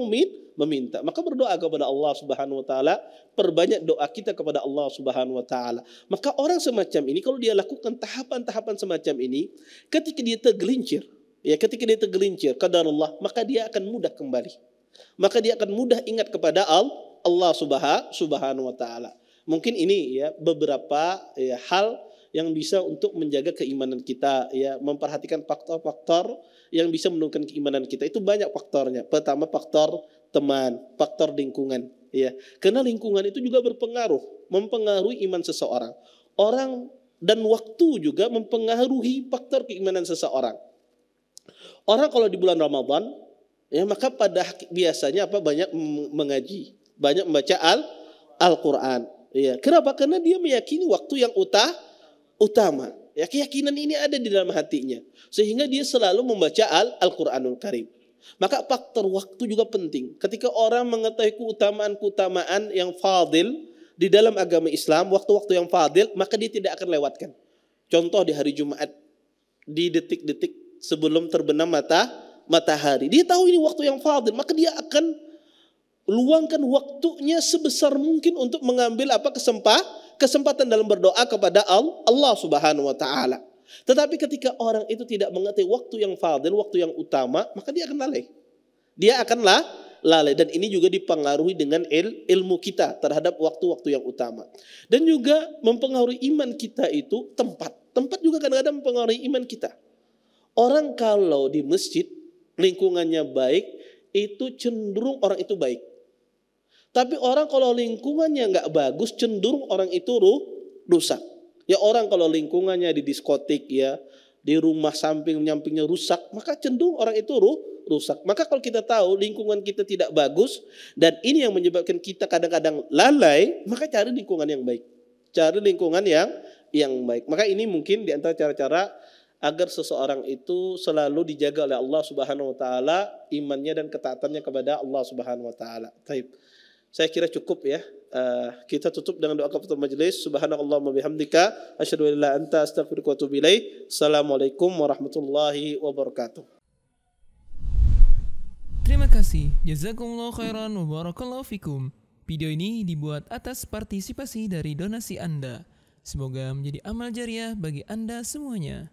meminta. Maka berdoa kepada Allah Subhanahu wa taala, perbanyak doa kita kepada Allah Subhanahu wa taala. Maka orang semacam ini kalau dia lakukan tahapan-tahapan semacam ini, ketika dia tergelincir, qadarullah, maka dia akan mudah kembali. Maka dia akan mudah ingat kepada Allah Subhanahu wa taala. Mungkin ini ya beberapa ya hal yang bisa untuk menjaga keimanan kita, ya memperhatikan faktor-faktor yang bisa menurunkan keimanan kita. Itu banyak faktornya. Pertama faktor teman, faktor lingkungan, ya. Karena lingkungan itu juga mempengaruhi iman seseorang. Orang dan waktu juga mempengaruhi faktor keimanan seseorang. Orang kalau di bulan Ramadan, ya maka biasanya banyak mengaji, banyak membaca Al-Qur'an. Ya. Kenapa? Karena dia meyakini waktu yang utama. Ya, keyakinan ini ada di dalam hatinya. Sehingga dia selalu membaca Al-Quranul Karim. Maka faktor waktu juga penting. Ketika orang mengetahui keutamaan yang fadil di dalam agama Islam, waktu-waktu yang fadil, maka dia tidak akan lewatkan. Contoh di hari Jumat, di detik-detik sebelum terbenam matahari. Dia tahu ini waktu yang fadil, maka dia akan luangkan waktunya sebesar mungkin untuk mengambil kesempatan dalam berdoa kepada Allah Subhanahu wa taala. Tetapi ketika orang itu tidak mengerti waktu yang fadil, waktu yang utama, maka dia akan lalai. Dia akan lalai, dan ini juga dipengaruhi dengan ilmu kita terhadap waktu-waktu yang utama. Dan juga mempengaruhi iman kita itu tempat. Tempat juga kadang-kadang mempengaruhi iman kita. Orang kalau di masjid lingkungannya baik, itu cenderung orang itu baik. Tapi orang kalau lingkungannya nggak bagus, cenderung orang itu rusak. Ya orang kalau lingkungannya di diskotik ya, di rumah samping-nyampingnya rusak, maka cenderung orang itu rusak. Maka kalau kita tahu lingkungan kita tidak bagus dan ini yang menyebabkan kita kadang-kadang lalai, maka cari lingkungan yang baik. Cari lingkungan yang baik. Maka ini mungkin di antara cara-cara agar seseorang itu selalu dijaga oleh Allah Subhanahu wa taala imannya dan ketaatannya kepada Allah Subhanahu wa taala. Baik. Saya kira cukup ya. Kita tutup dengan doa kafatul majelis. Subhanakallahumma bihamdika asyhadu an la ilaha illa anta astaghfiruka wa atubu ilaik. Assalamualaikum warahmatullahi wabarakatuh. Terima kasih. Jazakumullah khairan wa barakallahu fikum. Video ini dibuat atas partisipasi dari donasi Anda. Semoga menjadi amal jariah bagi Anda semuanya.